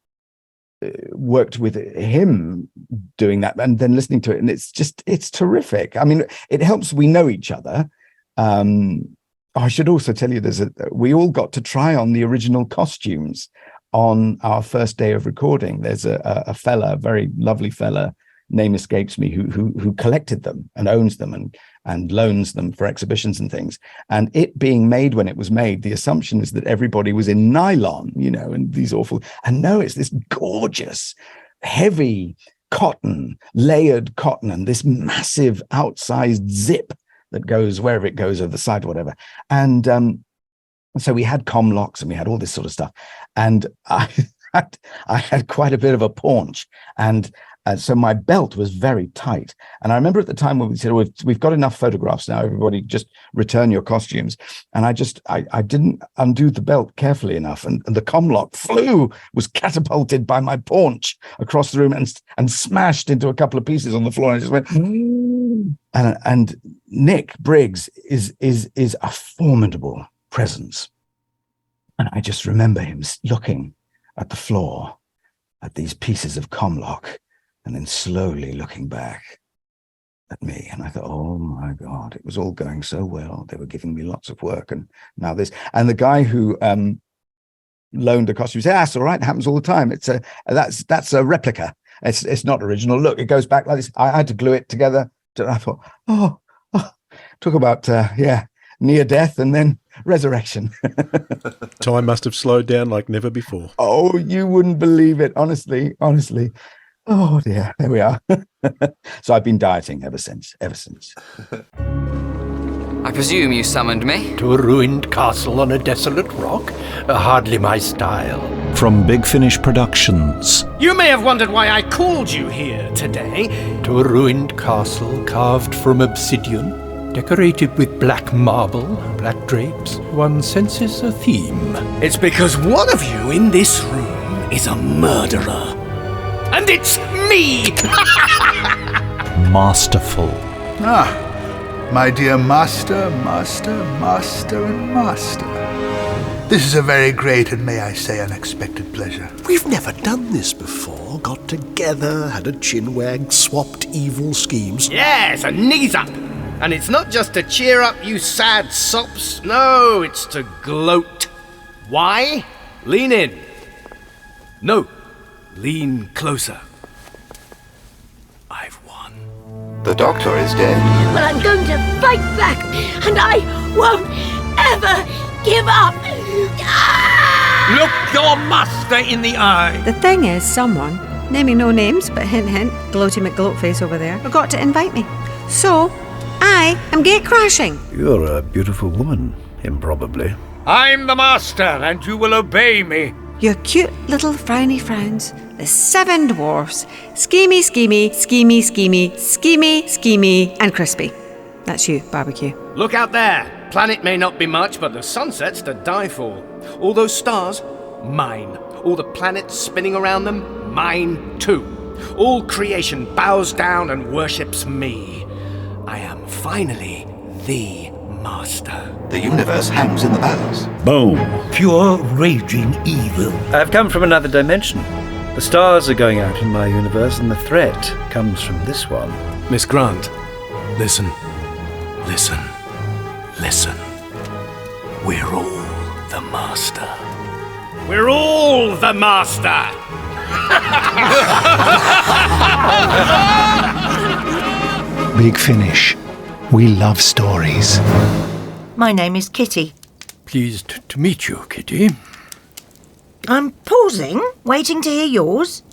worked with him doing that, and then listening to it, and it's terrific. I mean, it helps we know each other. I should also tell you, we all got to try on the original costumes on our first day of recording. There's a fella, a very lovely fella, name escapes me, who collected them and owns them and loans them for exhibitions and things. And it being made when it was made, the assumption is that everybody was in nylon, and these awful, and no, it's this gorgeous, heavy cotton, layered cotton, and this massive outsized zip that goes wherever it goes over the side or whatever. And so we had com locks and we had all this sort of stuff. And I I had quite a bit of a paunch, and so my belt was very tight. And I remember at the time when we said, we've got enough photographs now, everybody just return your costumes. And I didn't undo the belt carefully enough. And the comlock was catapulted by my paunch across the room and smashed into a couple of pieces on the floor. And I just went, and Nick Briggs is a formidable presence. And I just remember him looking at the floor at these pieces of comlock, and then slowly looking back at me. And I thought, oh my God, it was all going so well. They were giving me lots of work. And now this, and the guy who loaned the costume said, that's all right. It happens all the time. That's a replica. It's not original. Look, it goes back like this. I had to glue it together. And I thought, talk about, near death and then resurrection. Time must have slowed down like never before. Oh, you wouldn't believe it. Honestly. Oh dear, there we are. So I've been dieting ever since. I presume you summoned me? To a ruined castle on a desolate rock? Hardly my style. From Big Finish Productions. You may have wondered why I called you here today. To a ruined castle carved from obsidian, decorated with black marble, black drapes. One senses a theme. It's because one of you in this room is a murderer. And it's me! Masterful. My dear master. This is a very great and, may I say, unexpected pleasure. We've never done this before. Got together, had a chinwag, swapped evil schemes. Yes, a knees up. And it's not just to cheer up you sad sops. No, it's to gloat. Why? Lean in. No. Lean closer. I've won. The doctor is dead. But I'm going to fight back, and I won't ever give up. Look your master in the eye. The thing is, someone, naming no names, but hint hint, gloaty McGloatface over there, forgot to invite me. So, I am gate crashing. You're a beautiful woman, improbably. I'm the master, and you will obey me. Your cute little frowny frowns, the 7 dwarfs, schemy, and crispy. That's you, barbecue. Look out there. Planet may not be much, but the sunset's to die for. All those stars, mine. All the planets spinning around them, mine too. All creation bows down and worships me. I am finally the master. The universe hangs in the balance. Boom. Pure raging evil. I've come from another dimension. The stars are going out in my universe, and the threat comes from this one. Miss Grant, listen. We're all the master. We're all the master! Big Finish. We love stories. My name is Kitty. Pleased to meet you, Kitty. I'm pausing, waiting to hear yours.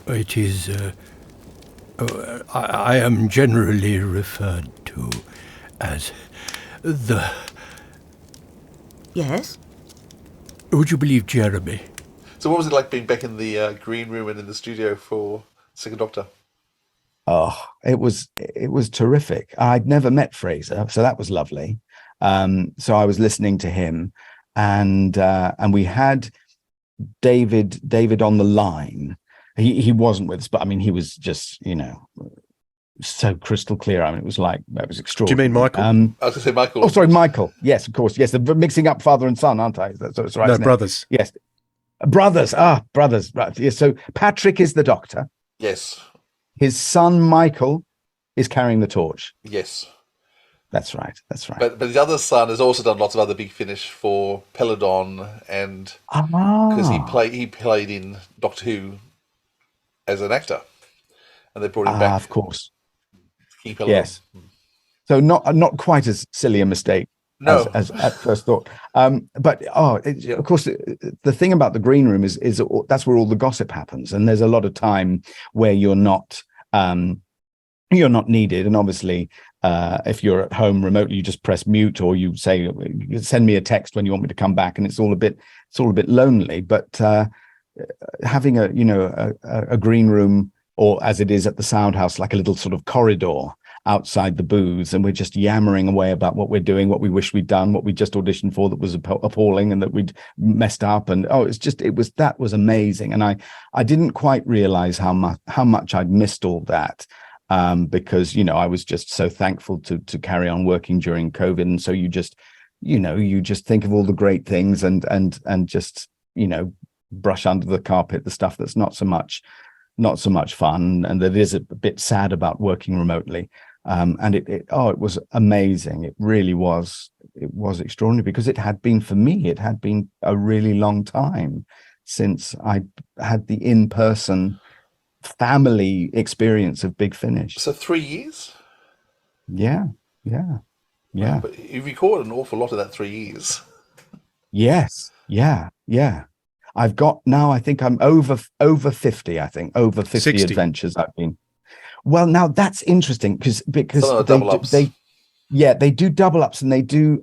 It is, I am generally referred to as the... Yes? Would you believe Jeremy? So what was it like being back in the green room and in the studio for Second Doctor? Oh, it was terrific. I'd never met Fraser, so that was lovely. So I was listening to him, and we had David on the line. He wasn't with us, but I mean, he was just, so crystal clear. I mean, it was extraordinary. Do you mean Michael? I was going to say Michael. Oh, sorry, Michael. Yes, of course. Yes, they're mixing up father and son, aren't I? That's right. No, brothers. Yes, brothers. Brothers. Right. Yes. So Patrick is the Doctor. Yes. His son Michael is carrying the torch. Yes. That's right. But his other son has also done lots of other Big Finish for Peladon, and because he played in Doctor Who as an actor, and they brought him back. Of course. Yes. So not quite as silly a mistake as at first thought. But of course, the thing about the green room is that's where all the gossip happens, and there's a lot of time where you're not needed, and obviously. If you're at home remotely, you just press mute, or you say, "Send me a text when you want me to come back," and it's all a bit lonely. But having a green room, or as it is at the Sound House, like a little sort of corridor outside the booths, and we're just yammering away about what we're doing, what we wish we'd done, what we just auditioned for that was appalling and that we'd messed up. And that was amazing. And I didn't quite realize how much I'd missed all that, because I was just so thankful to carry on working during COVID. And so you just think of all the great things and just brush under the carpet the stuff that's not so much fun, and that is a bit sad about working remotely. And it was amazing. It really was. It was extraordinary, because it had been, for me, it had been a really long time since I had the in-person family experience of Big Finish. So 3 years? Yeah. But you recorded an awful lot of that 3 years. Yes. Yeah. I've got now, I think I'm over 50, I think, over 50 60. adventures I've been. Well, now that's interesting because double ups. they do double ups, and they do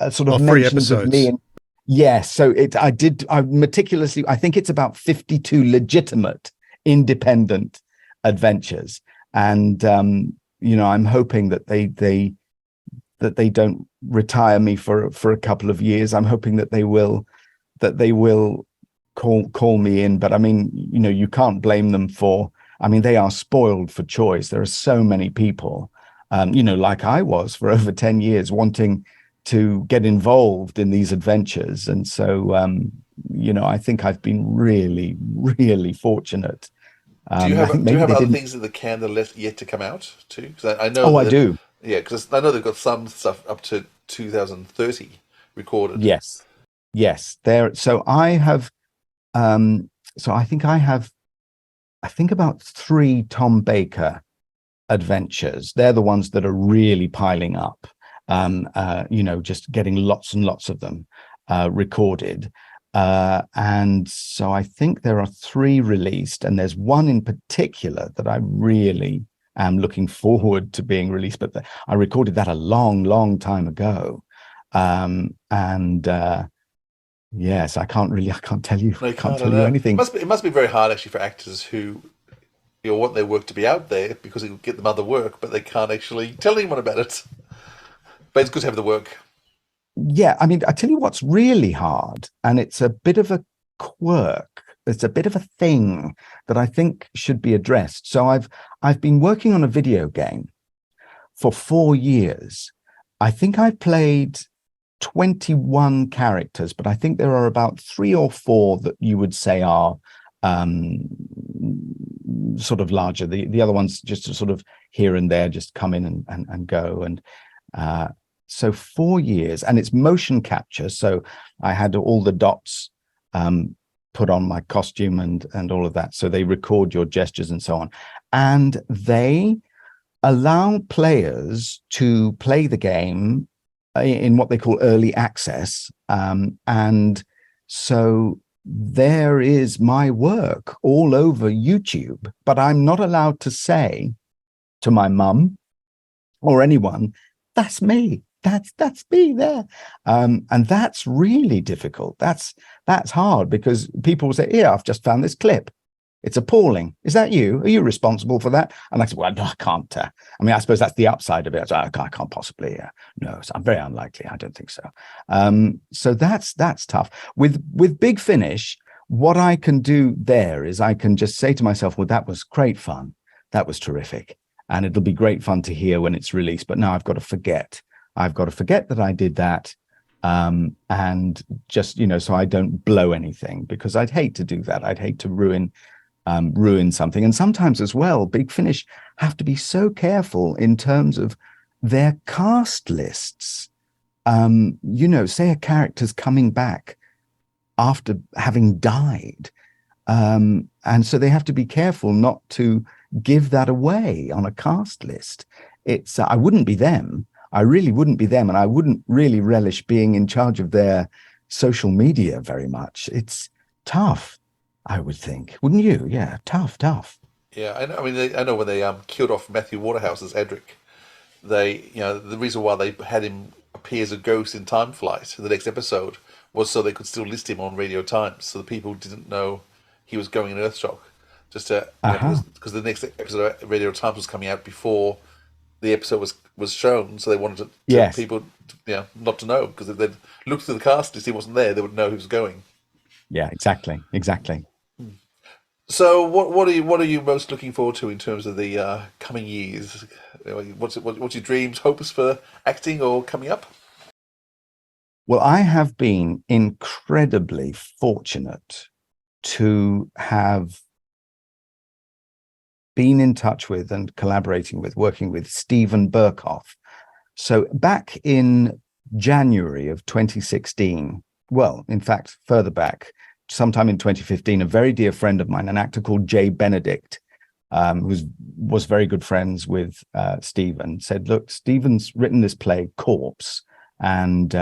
sort of mentions of me. And yes, so I meticulously, I think it's about 52 legitimate independent adventures. And, I'm hoping that they don't retire me for a couple of years. I'm hoping that they will call me in. But I mean, you can't blame them they are spoiled for choice. There are so many people, like I was for over 10 years, wanting to get involved in these adventures. And so, I think I've been really, really fortunate. Do you have other things in the can that are yet to come out too? Because I know. I do. Yeah, because I know they've got some stuff up to 2030 recorded. Yes. There. So I have. I think about 3 Tom Baker adventures. They're the ones that are really piling up. Just getting lots and lots of them recorded. And so I think there are 3 released, and there's one in particular that I really am looking forward to being released. But I recorded that a long, long time ago. Yes, I can't tell you. I can't tell you anything. It must be very hard actually for actors who want their work to be out there because it will get them other work, but they can't actually tell anyone about it. But it's good to have the work. Yeah, I mean, I tell you what's really hard, and it's a bit of a quirk. It's a bit of a thing that I think should be addressed. So I've been working on a video game for 4 years. I think I've played 21 characters, but I think there are about 3 or 4 that you would say are sort of larger. The other ones just sort of here and there, just come in and go. And so 4 years, and it's motion capture. So I had all the dots put on my costume and all of that. So they record your gestures and so on. And they allow players to play the game in what they call early access. And so there is my work all over YouTube, but I'm not allowed to say to my mum or anyone, that's me. That's me there. And that's really difficult. That's hard, because people will say, yeah, I've just found this clip. It's appalling. Is that you? Are you responsible for that? And I said, well, no, I can't. I suppose that's the upside of it. I can't possibly. No, so I'm very unlikely. I don't think so. So that's tough. With Big Finish, what I can do there is I can just say to myself, well, that was great fun. That was terrific. And it'll be great fun to hear when it's released. But now I've got to forget. I've got to forget that I did that. And just, so I don't blow anything, because I'd hate to do that. I'd hate to ruin something. And sometimes as well, Big Finish have to be so careful in terms of their cast lists. Say a character's coming back after having died. And so they have to be careful not to give that away on a cast list. It's I wouldn't be them. I really wouldn't be them. And I wouldn't really relish being in charge of their social media very much. It's tough, I would think. Wouldn't you? Yeah, tough. Yeah, I know. I mean, I know when they killed off Matthew Waterhouse as Edric, the reason why they had him appear as a ghost in Time Flight in the next episode was so they could still list him on Radio Times, so the people didn't know he was going in Earth shock, just to because the next episode of Radio Times was coming out before the episode was shown, so they wanted people not to know, because if they'd looked through the cast and he wasn't there, they would know who was going. Yeah, exactly. So what are you most looking forward to in terms of the coming years? What's your dreams, hopes for acting or coming up? Well, I have been incredibly fortunate to have been in touch with and working with Steven Berkoff. So back in January of 2016, well, in fact, further back, sometime in 2015, a very dear friend of mine, an actor called Jay Benedict, who was very good friends with Steven, said, look, Steven's written this play, Corpse, and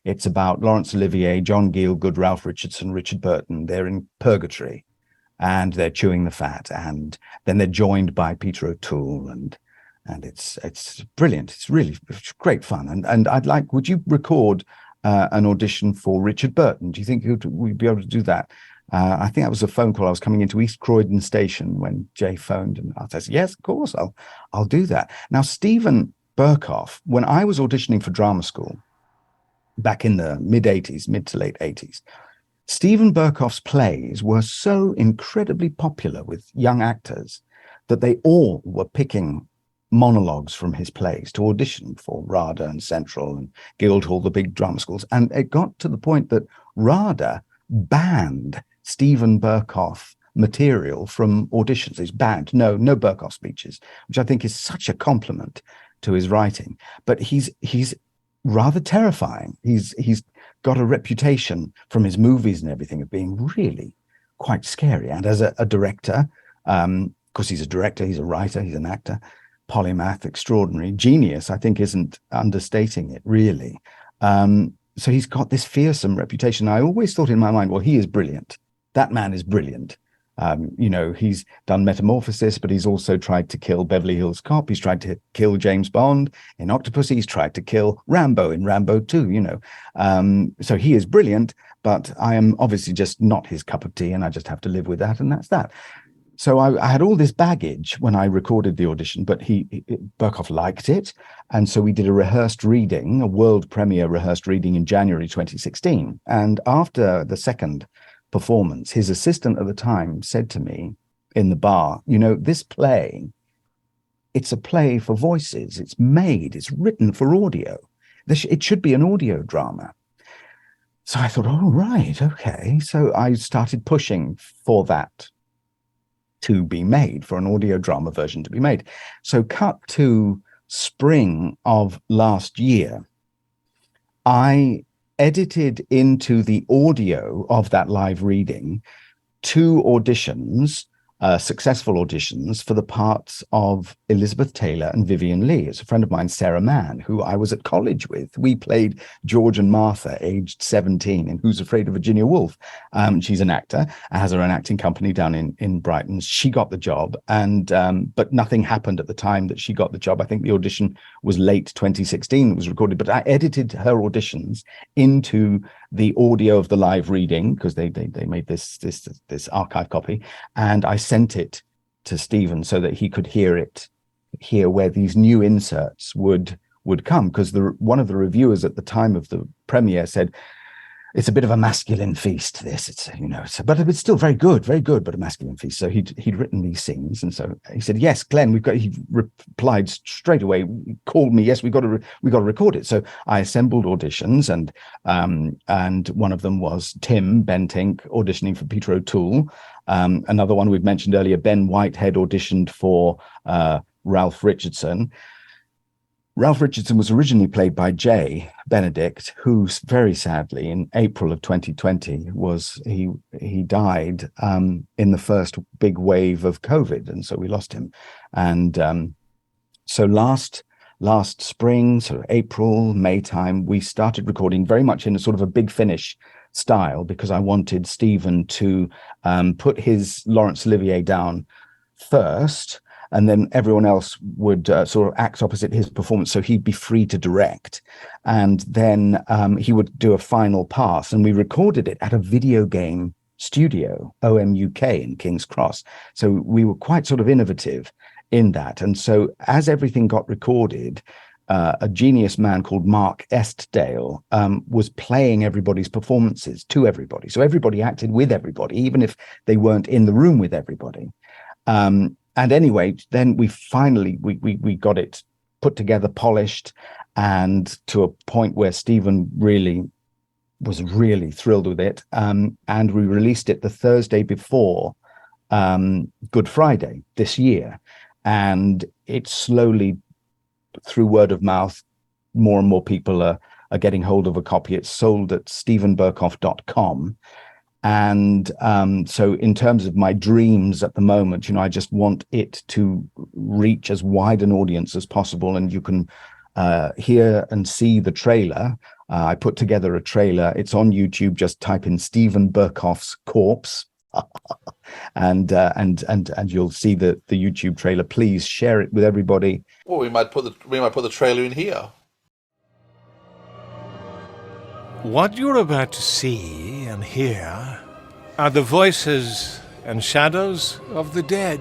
it's about Laurence Olivier, John Gielgud, Ralph Richardson, Richard Burton. They're in purgatory, and they're chewing the fat, and then they're joined by Peter O'Toole, and it's brilliant. It's great fun. And I'd like, would you record an audition for Richard Burton? Do you think we'd be able to do that? I think that was a phone call. I was coming into East Croydon Station when Jay phoned, and I said, yes, of course, I'll do that. Now, Steven Berkoff, when I was auditioning for drama school back in the mid to late 80s, Steven Berkoff's plays were so incredibly popular with young actors that they all were picking monologues from his plays to audition for RADA and Central and Guildhall, the big drama schools. And it got to the point that RADA banned Steven Berkoff material from auditions. It's banned. No Berkoff speeches, which I think is such a compliment to his writing. But he's rather terrifying. He's got a reputation from his movies and everything of being really quite scary. And as a director, because he's a director, he's a writer, he's an actor, polymath, extraordinary genius, I think isn't understating it, really. So he's got this fearsome reputation. I always thought in my mind, well, he is brilliant. That man is brilliant. He's done Metamorphosis, but he's also tried to kill Beverly Hills Cop. He's tried to kill James Bond in Octopussy. He's tried to kill Rambo in Rambo 2, So he is brilliant, but I am obviously just not his cup of tea, and I just have to live with that, and that's that. So I had all this baggage when I recorded the audition, but Berkoff liked it. And so we did a rehearsed reading, a world premiere rehearsed reading in January 2016. And after the second performance, his assistant at the time said to me in the bar, this play, it's a play for voices. It's written for audio. It should be an audio drama. So I thought, oh, right, okay. So I started pushing for that to be made, for an audio drama version to be made. So cut to spring of last year, I edited into the audio of that live reading 2 auditions, successful auditions for the parts of Elizabeth Taylor and Vivian Leigh. It's a friend of mine, Sarah Mann, who I was at college with. We played George and Martha, aged 17, in Who's Afraid of Virginia Woolf. She's an actor, has her own acting company down in Brighton. She got the job, but nothing happened at the time that she got the job. I think the audition was late 2016, it was recorded, but I edited her auditions into the audio of the live reading, because they made this archive copy, and I sent it to Steven so that he could hear where these new inserts would come, because one of the reviewers at the time of the premiere said, it's a bit of a masculine feast, this, but it's still very good, but a masculine feast. So he'd written these scenes, and so he said, yes, Glenn, he replied straight away, called me, yes, we got to record it. So I assembled auditions, and one of them was Tim Bentinck auditioning for Peter O'Toole. Another one we've mentioned earlier, Ben Whitehead auditioned for Ralph Richardson. Ralph Richardson was originally played by Jay Benedict, who very sadly in April of 2020 he died in the first big wave of COVID, and so we lost him. And so last spring, sort of April, May time, we started recording very much in a sort of a Big Finish style, because I wanted Steven to put his Laurence Olivier down first, and then everyone else would sort of act opposite his performance, so he'd be free to direct. And then he would do a final pass, and we recorded it at a video game studio, OMUK in King's Cross. So we were quite sort of innovative in that. And so as everything got recorded, a genius man called Mark Estdale was playing everybody's performances to everybody. So everybody acted with everybody, even if they weren't in the room with everybody. And anyway, then we finally, we got it put together, polished, and to a point where Steven was really thrilled with it. And we released it the Thursday before Good Friday this year. And it slowly, through word of mouth, more and more people are getting hold of a copy. It's sold at stevenberkoff.com. And so in terms of my dreams at the moment, I just want it to reach as wide an audience as possible. And you can hear and see the trailer. I put together a trailer. It's on YouTube. Just type in Steven Berkoff's corpse. and you'll see the YouTube trailer. Please share it with everybody. Well, we might put the trailer in here. What you're about to see and hear are the voices and shadows of the dead.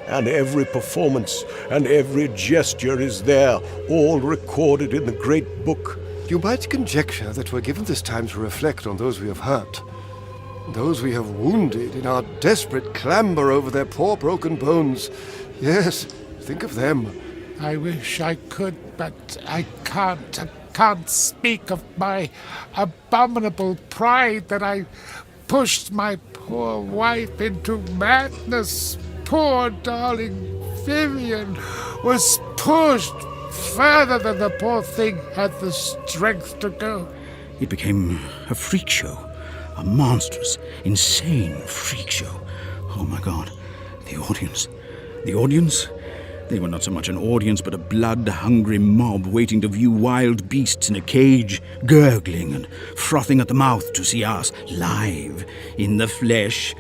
And every performance and every gesture is there, all recorded in the great book. You might conjecture that we're given this time to reflect on those we have hurt, those we have wounded in our desperate clamber over their poor broken bones. Yes, think of them. I wish I could, but I can't. I can't speak of my abominable pride that I pushed my poor wife into madness. Poor darling Vivian was pushed further than the poor thing had the strength to go. It became a freak show. A monstrous, insane freak show. Oh my God. The audience. They were not so much an audience, but a blood-hungry mob waiting to view wild beasts in a cage, gurgling and frothing at the mouth to see us live in the flesh.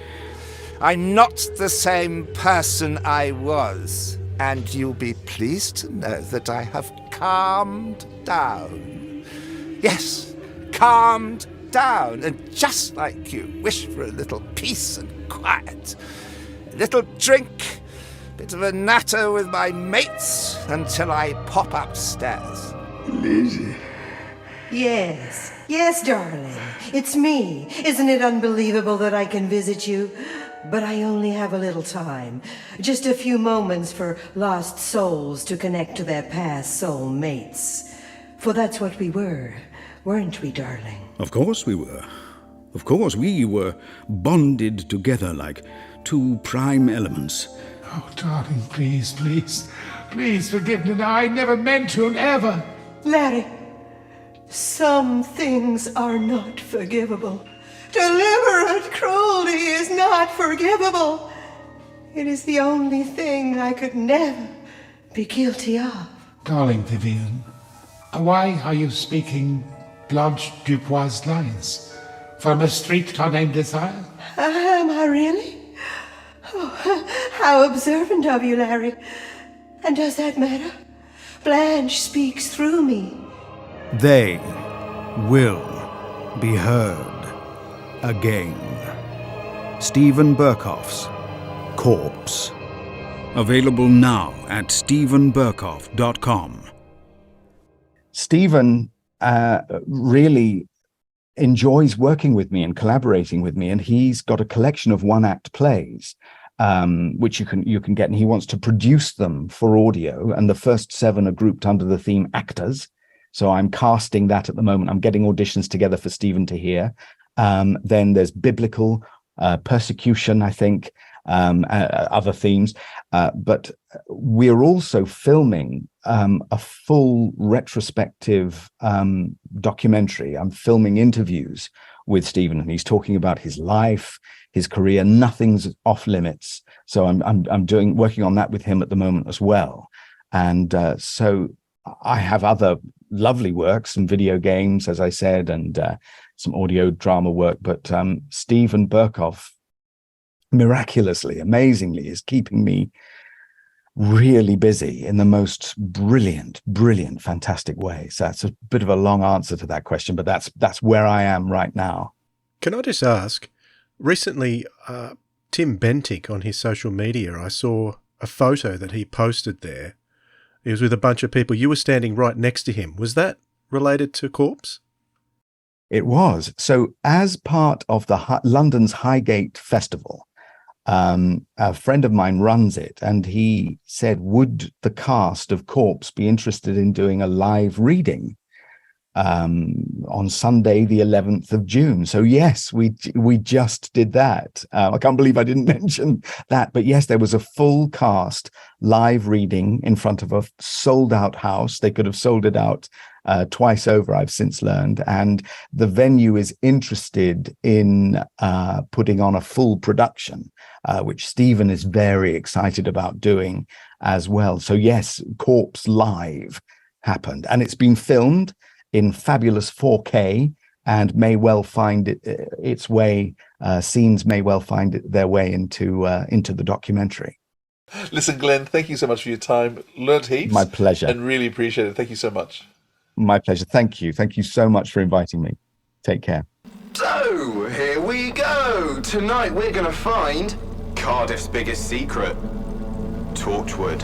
I'm not the same person I was, and you'll be pleased to know that I have calmed down. Yes, calmed down, and just like you, wish for a little peace and quiet. A little drink, bit of a natter with my mates until I pop upstairs. Lizzie. Yes, darling. It's me. Isn't it unbelievable that I can visit you? But I only have a little time. Just a few moments for lost souls to connect to their past soul mates. For that's what we were, weren't we, darling? Of course we were. Of course we were bonded together like two prime elements. Oh, darling, please forgive me now. I never meant to, ever. Larry, some things are not forgivable. Deliberate cruelty is not forgivable. It is the only thing I could never be guilty of. Darling Vivian, why are you speaking Blanche Dubois' lines from a streetcar named Desire? Am I really? Oh, how observant of you, Larry. And does that matter? Blanche speaks through me. They will be heard again. Steven Berkoff's Corpse. Available now at stevenberkoff.com. Steven really enjoys working with me and collaborating with me, and he's got a collection of one-act plays which you can get, and he wants to produce them for audio, and the first 7 are grouped under the theme Actors. So I'm casting that at the moment. I'm getting auditions together for Steven to hear. Then there's biblical, persecution, I think, other themes. But we're also filming a full retrospective documentary. I'm filming interviews with Steven, and he's talking about his life, his career. Nothing's off limits. So I'm working on that with him at the moment as well. And so I have other lovely works, some video games, as I said, and some audio drama work. But Steven Berkoff, miraculously, amazingly, is keeping me really busy in the most brilliant, fantastic way. So that's a bit of a long answer to that question, but that's where I am right now. Can I just ask, Recently, Tim Bentinck on his social media, I saw a photo that he posted there. He was with a bunch of people. You were standing right next to him. Was that related to Corpse? It was. So as part of the London's Highgate Festival, a friend of mine runs it, and he said, would the cast of Corpse be interested in doing a live reading on Sunday, the 11th of June? So yes, we just did that. I can't believe I didn't mention that, but yes, there was a full cast live reading in front of a sold out house. They could have sold it out twice over, I've since learned, and the venue is interested in putting on a full production, which Steven is very excited about doing as well. So yes, Corpse Live happened, and it's been filmed in fabulous 4K and may well find its way, scenes may well find their way into the documentary. Listen, Glenn, thank you so much for your time. Learned heaps. My pleasure. And really appreciate it. Thank you so much. My pleasure. Thank you. Thank you so much for inviting me. Take care. So, here we go. Tonight we're going to find Cardiff's biggest secret, Torchwood.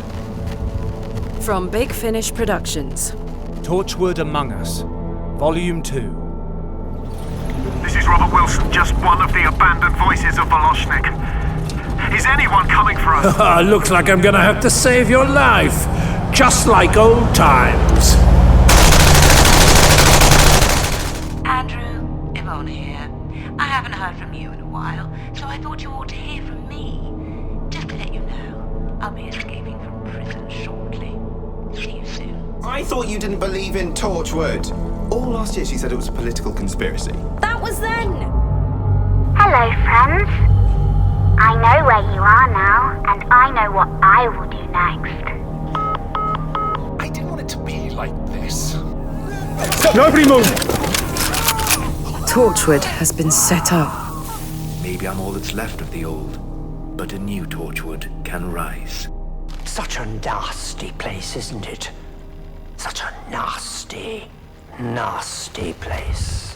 From Big Finish Productions. Torchwood Among Us, Volume 2. This is Robert Wilson, just one of the abandoned voices of Voloshnik. Is anyone coming for us? Looks like I'm gonna have to save your life, just like old times. Andrew, Yvonne here. I haven't heard from you in a while, so I thought you ought to hear from me. Just to let you know, I'll be escaping from prison shortly. See you soon. I thought you didn't believe in Torchwood. All last year she said it was a political conspiracy. That was then. Hello, friends. I know where you are now, and I know what I will do next. I didn't want it to be like this. Nobody move! Torchwood has been set up. Maybe I'm all that's left of the old, but a new Torchwood can rise. Such a nasty place, isn't it? Such a nasty, nasty place.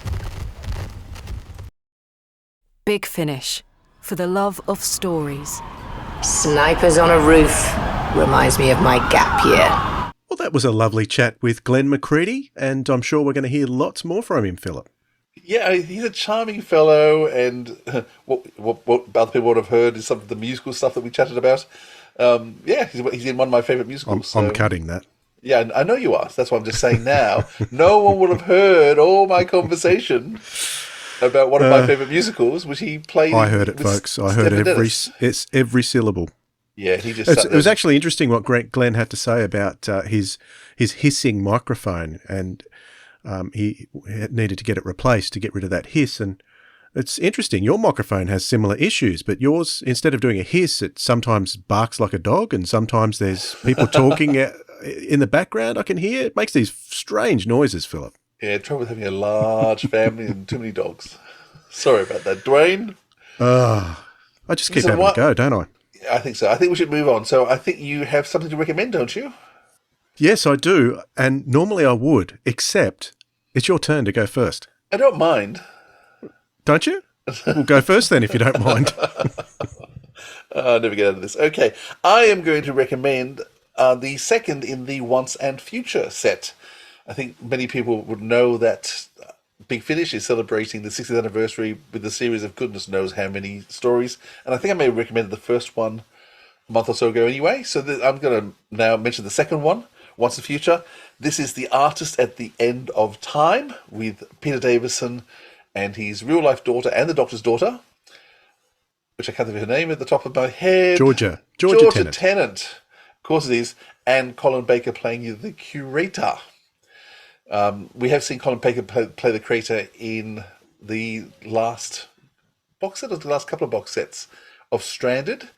Big Finish. For the love of stories. Snipers on a roof. Reminds me of my gap year. Well, that was a lovely chat with Glen McCready, and I'm sure we're going to hear lots more from him, Philip. Yeah, he's a charming fellow, and what other people would have heard is some of the musical stuff that we chatted about. Yeah, he's in one of my favourite musicals. I'm cutting that. Yeah, I know you are. That's what I'm just saying now. No one would have heard all my conversation about one of my favourite musicals, which he played. I heard it, folks. I heard every syllable. Yeah, he just. It was actually interesting what Glenn had to say about his hissing microphone, and he needed to get it replaced to get rid of that hiss. And it's interesting. Your microphone has similar issues, but yours, instead of doing a hiss, it sometimes barks like a dog, and sometimes there's people talking in the background. I can hear it makes these strange noises, Philip. Yeah, trouble with having a large family and too many dogs. Sorry about that, Dwayne. I just keep having to go, don't I? I think so. I think we should move on. So I think you have something to recommend, don't you? Yes, I do. And normally I would, except it's your turn to go first. I don't mind. Don't you? We'll go first then, if you don't mind. I'll never get out of this. Okay. I am going to recommend the second in the Once and Future set. I think many people would know that Big Finish is celebrating the 60th anniversary with a series of goodness knows how many stories. And I think I may have recommended the first one a month or so ago anyway. So I'm going to now mention the second one, Once and Future. This is The Artist at the End of Time with Peter Davison and his real-life daughter and the Doctor's daughter, which I can't think of her name at the top of my head. Georgia Tennant. Of course it is. And Colin Baker playing the curator. We have seen Colin Baker play the creator in the last box set, or the last couple of box sets of Stranded.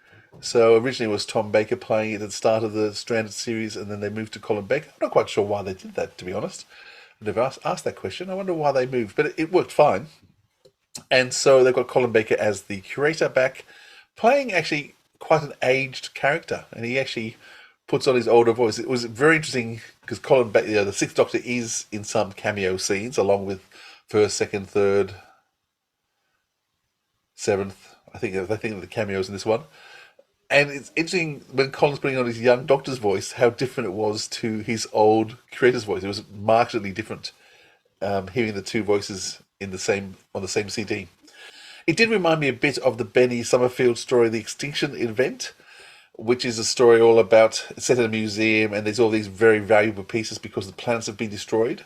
So originally it was Tom Baker playing it at the start of the Stranded series, and then they moved to Colin Baker. I'm not quite sure why they did that, to be honest. I've never asked that question. I wonder why they moved, but it worked fine. And so they've got Colin Baker as the curator back, playing actually quite an aged character, and he actually puts on his older voice. It was very interesting because Colin Baker, the Sixth Doctor, is in some cameo scenes along with first, second, third 7th. I think of the cameos in this one. And it's interesting when Colin's putting on his young Doctor's voice, how different it was to his old creator's voice. It was markedly different, hearing the two voices on the same CD. It did remind me a bit of the Benny Summerfield story, The Extinction Event, which is a story all about, it's set in a museum, and there's all these very valuable pieces because the planets have been destroyed.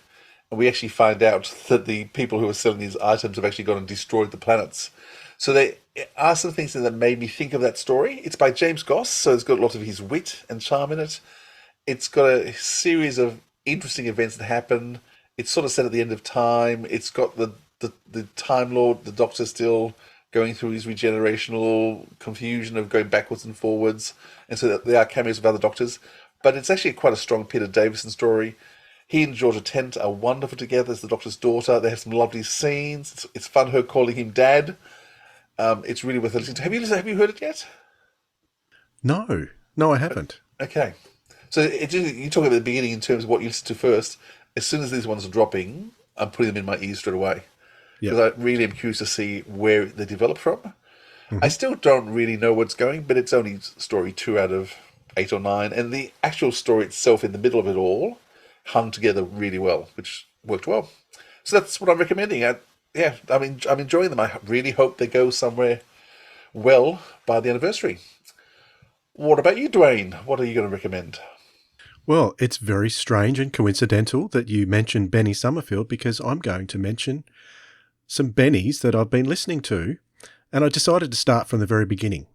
And we actually find out that the people who are selling these items have actually gone and destroyed the planets. So there are some things that made me think of that story. It's by James Goss, so it's got a lot of his wit and charm in it. It's got a series of interesting events that happen. It's sort of set at the end of time. It's got the Time Lord, the Doctor, still going through his regenerational confusion of going backwards and forwards. And so there are cameos of other Doctors. But it's actually quite a strong Peter Davison story. He and Georgia Tent are wonderful together as the Doctor's daughter. They have some lovely scenes. It's fun, her calling him Dad. It's really worth listening to. Have you heard it yet? No, I haven't. Okay. So you talk about the beginning in terms of what you listen to first. As soon as these ones are dropping, I'm putting them in my ears straight away. Because I really am curious to see where they develop from. Mm-hmm. I still don't really know what's going, but it's only story 2 out of 8 or 9. And the actual story itself in the middle of it all hung together really well, which worked well. So that's what I'm recommending. I'm enjoying them. I really hope they go somewhere well by the anniversary. What about you, Dwayne? What are you going to recommend? Well, it's very strange and coincidental that you mentioned Benny Summerfield, because I'm going to mention some Bennies that I've been listening to, and I decided to start from the very beginning.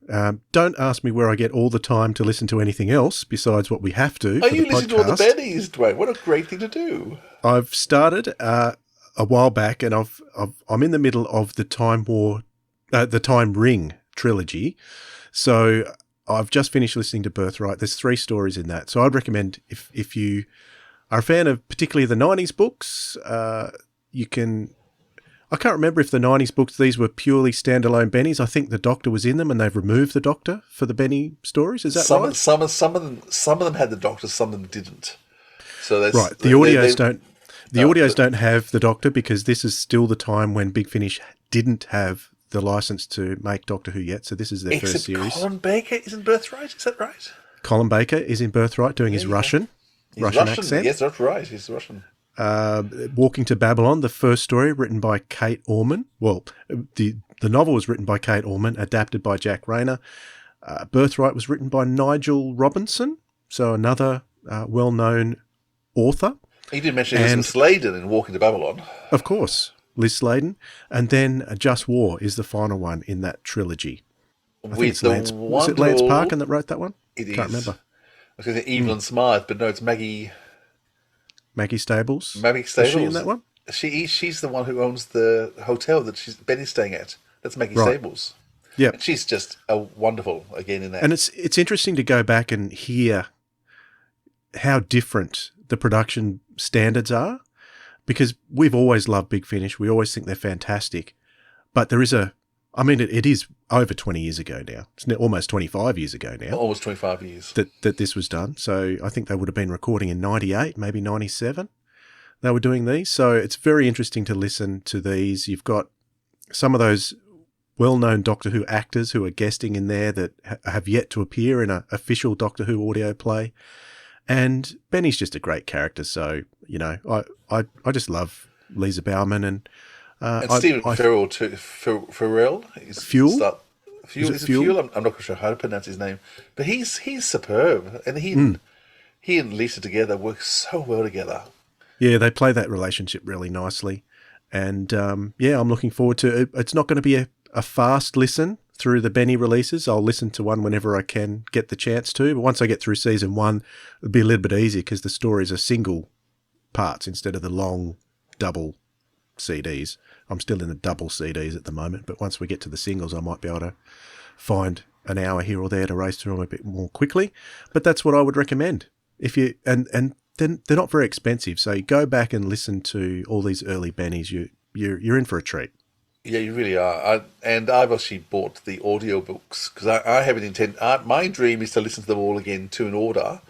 Don't ask me where I get all the time to listen to anything else besides what we have to. Are you listening to all the Bennies, Dwayne? What a great thing to do. I've started a while back, and I'm in the middle of the the Time Ring trilogy. So I've just finished listening to Birthright. There's 3 stories in that. So I'd recommend if you are a fan of particularly the 90s books, you can... I can't remember if the 90s books, these were purely standalone Bennies. I think the Doctor was in them and they've removed the Doctor for the Benny stories. Is that right? Some of them had the Doctor, some of them didn't. So that's right. The audios don't have the Doctor, because this is still the time when Big Finish didn't have the license to make Doctor Who yet. So this is their first series. Colin Baker is in Birthright, is that right? Colin Baker is in Birthright doing his Russian accent. Yes, that's right. He's Russian. Walking to Babylon, the first story, written by Kate Orman. Well, the novel was written by Kate Orman, adapted by Jack Rayner. Birthright was written by Nigel Robinson, so another well-known author. He did mention Liz Sladen in Walking to Babylon. Of course, Liz Sladen. And then Just War is the final one in that trilogy. Was it Lance Parkin that wrote that one? Can't remember. I was going to say Evelyn Smythe, but no, it's Maggie Stables. Maggie Stables. Is she in that one? She's the one who owns the hotel that Benny's staying at. That's Maggie Stables. Yeah. She's just a wonderful again in that. And it's interesting to go back and hear how different the production standards are, because we've always loved Big Finish. We always think they're fantastic. But there is it is over 20 years ago now. It's almost 25 years ago now. Almost 25 years. That this was done. So I think they would have been recording in 98, maybe 97. They were doing these. So it's very interesting to listen to these. You've got some of those well-known Doctor Who actors who are guesting in there that have yet to appear in an official Doctor Who audio play. And Benny's just a great character. So, I just love Lisa Bauman and Stephen Farrell too. Farrell is Fuel. Fuel. I'm not sure how to pronounce his name, but he's superb, and he and Lisa together work so well together. Yeah, they play that relationship really nicely, and I'm looking forward to it. It's not going to be a fast listen through the Benny releases. I'll listen to one whenever I can get the chance to, but once I get through season 1, it'll be a little bit easier because the stories are single parts instead of the long double CDs. I'm still in the double CDs at the moment, but once we get to the singles, I might be able to find an hour here or there to race through them a bit more quickly. But that's what I would recommend. If you and then they're not very expensive, so you go back and listen to all these early Bennies. You're in for a treat. Yeah, you really are. I've actually bought the audio books because I have an intent. My dream is to listen to them all again to an order,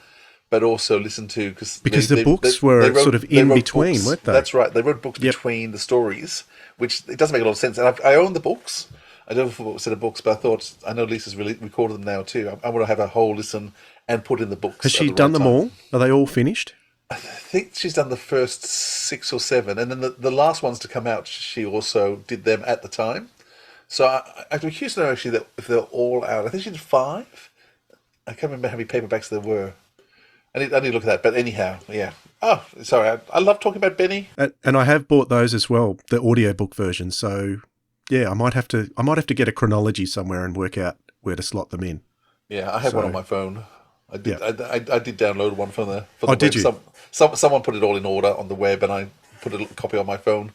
but also listen to because the books were sort of in between, weren't they? That's right. They wrote books between the stories, which it doesn't make a lot of sense. And I own the books. I don't know a set of books, but I thought, I know Lisa's really recorded them now too. I want to have a whole listen and put in the books. Has she done them all? Are they all finished? I think she's done the first 6 or 7, and then the last ones to come out, she also did them at the time. So I'm curious to know actually that if they're all out. I think she did 5. I can't remember how many paperbacks there were. I need to look at that. But anyhow, yeah. Oh, sorry. I love talking about Benny. And I have bought those as well, the audiobook version. So yeah, I might have to get a chronology somewhere and work out where to slot them in. Yeah, I have one on my phone. I did. Yeah. I did download one from the oh, web. Did you? Someone put it all in order on the web, and I put a copy on my phone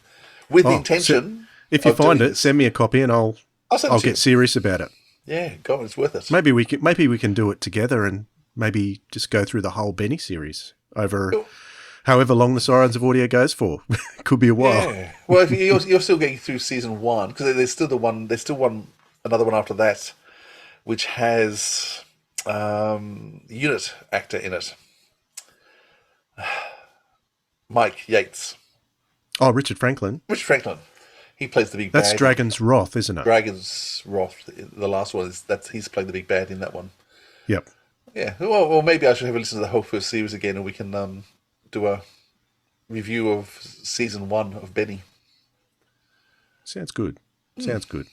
with the intention. So if you find it, send me a copy, and I'll get serious about it. Yeah, God, it's worth it. Maybe we can do it together, and maybe just go through the whole Benny series over however long the Sirens of Audio goes for. Could be a while. Yeah. Well, if you're still getting through season 1, because there's still another one after that, which has unit actor in it, Mike Yates. Oh, Richard Franklin. Richard Franklin. He plays the big bad. That's Dragon's Wrath, isn't it? Dragon's Wrath. The last one he's playing the big bad in that one. Yep. Yeah. Well, maybe I should have a listen to the whole first series again, and we can do a review of season 1 of Benny. Sounds good. Sounds good.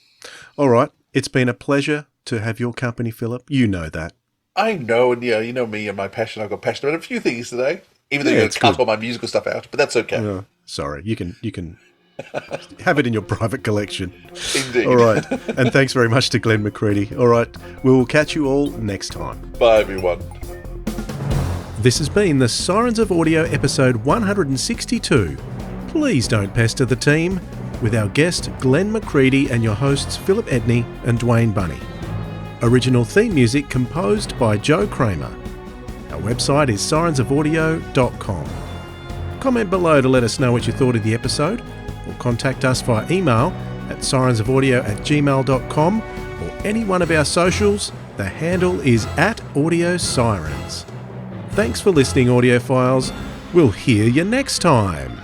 All right. It's been a pleasure to have your company, Philip. You know that. I know, and yeah, you know me and my passion. I've got passion about a few things today, even though you're going to cut all my musical stuff out, but that's okay. No, sorry. You can have it in your private collection. Indeed. All right. And thanks very much to Glen McCready. All right. We will catch you all next time. Bye, everyone. This has been the Sirens of Audio episode 162. Please don't pester the team, with our guest Glen McCready and your hosts Philip Edney and Dwayne Bunny. Original theme music composed by Joe Kramer. Our website is sirensofaudio.com. Comment below to let us know what you thought of the episode, or contact us via email at sirensofaudio@gmail.com or any one of our socials. The handle is @AudioSirens. Thanks for listening, audiophiles. We'll hear you next time.